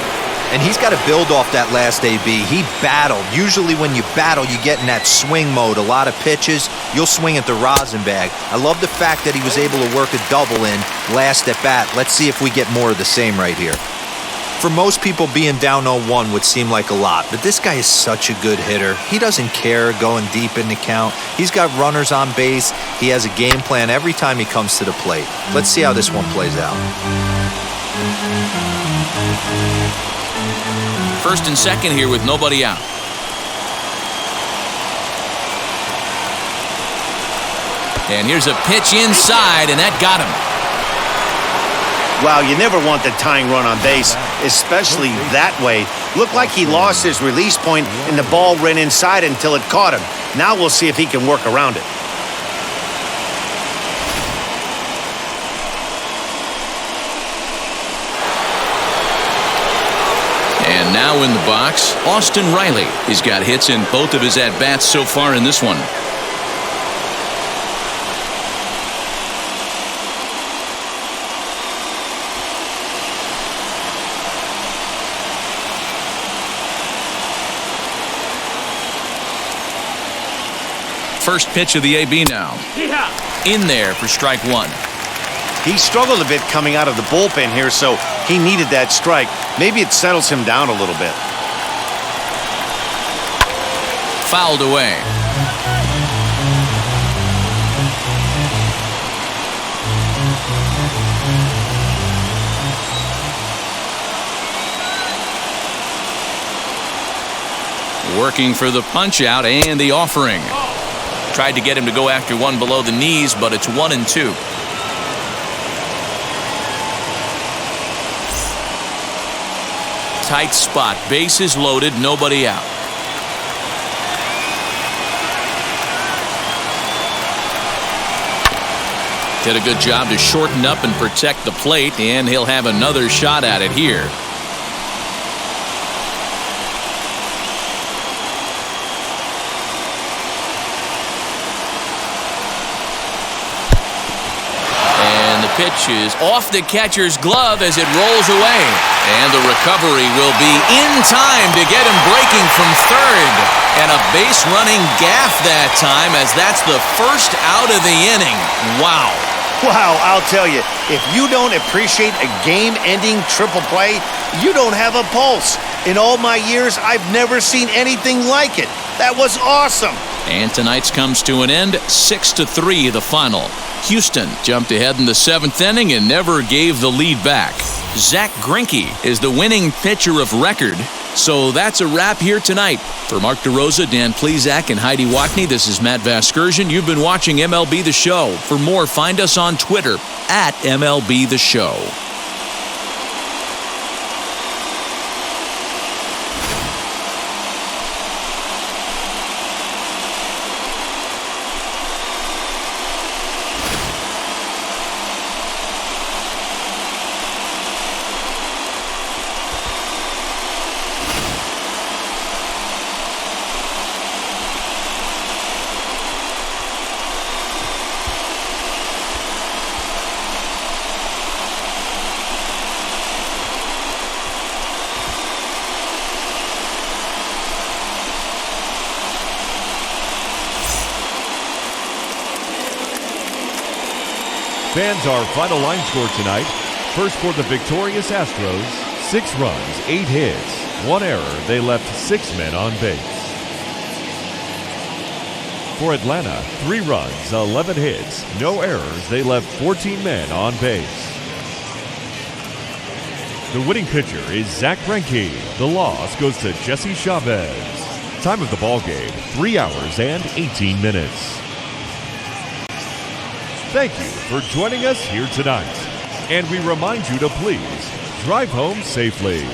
And he's got to build off that last AB. He battled. Usually when you battle, you get in that swing mode. A lot of pitches, you'll swing at the rosin bag. I love the fact that he was able to work a double in last at bat. Let's see if we get more of the same right here. For most people, being down 0-1 would seem like a lot, but this guy is such a good hitter. He doesn't care going deep in the count. He's got runners on base. He has a game plan every time he comes to the plate. Let's see how this one plays out. First and second here with nobody out. And here's a pitch inside, and that got him. Wow, you never want the tying run on base, especially that way. Looked like he lost his release point and the ball ran inside until it caught him. Now we'll see if he can work around it. And now in the box, Austin Riley. He's got hits in both of his at-bats so far in this one. First pitch of the AB now. In there for strike one. He struggled a bit coming out of the bullpen here, so he needed that strike. Maybe it settles him down a little bit. Fouled away. Working for the punch out and the offering. Tried to get him to go after one below the knees, but it's 1-2. Tight spot, bases loaded, nobody out. Did a good job to shorten up and protect the plate, and he'll have another shot at it here. Pitch is off the catcher's glove as it rolls away. And the recovery will be in time to get him breaking from third. And a base-running gaff that time, as that's the first out of the inning. Wow. Wow, I'll tell you, if you don't appreciate a game-ending triple play, you don't have a pulse. In all my years, I've never seen anything like it. That was awesome. And tonight's comes to an end, 6-3 the final. Houston jumped ahead in the 7th inning and never gave the lead back. Zach Greinke is the winning pitcher of record. So that's a wrap here tonight. For Mark DeRosa, Dan Plesac, and Heidi Watney, this is Matt Vasgersian. You've been watching MLB The Show. For more, find us on Twitter at MLB The Show. Fans, our final line score tonight. First for the victorious Astros, 6 runs, 8 hits, 1 error. They left 6 men on base. For Atlanta, 3 runs, 11 hits, no errors. They left 14 men on base. The winning pitcher is Zach Greinke. The loss goes to Jesse Chavez. Time of the ball game, 3 hours and 18 minutes. Thank you for joining us here tonight. And we remind you to please drive home safely.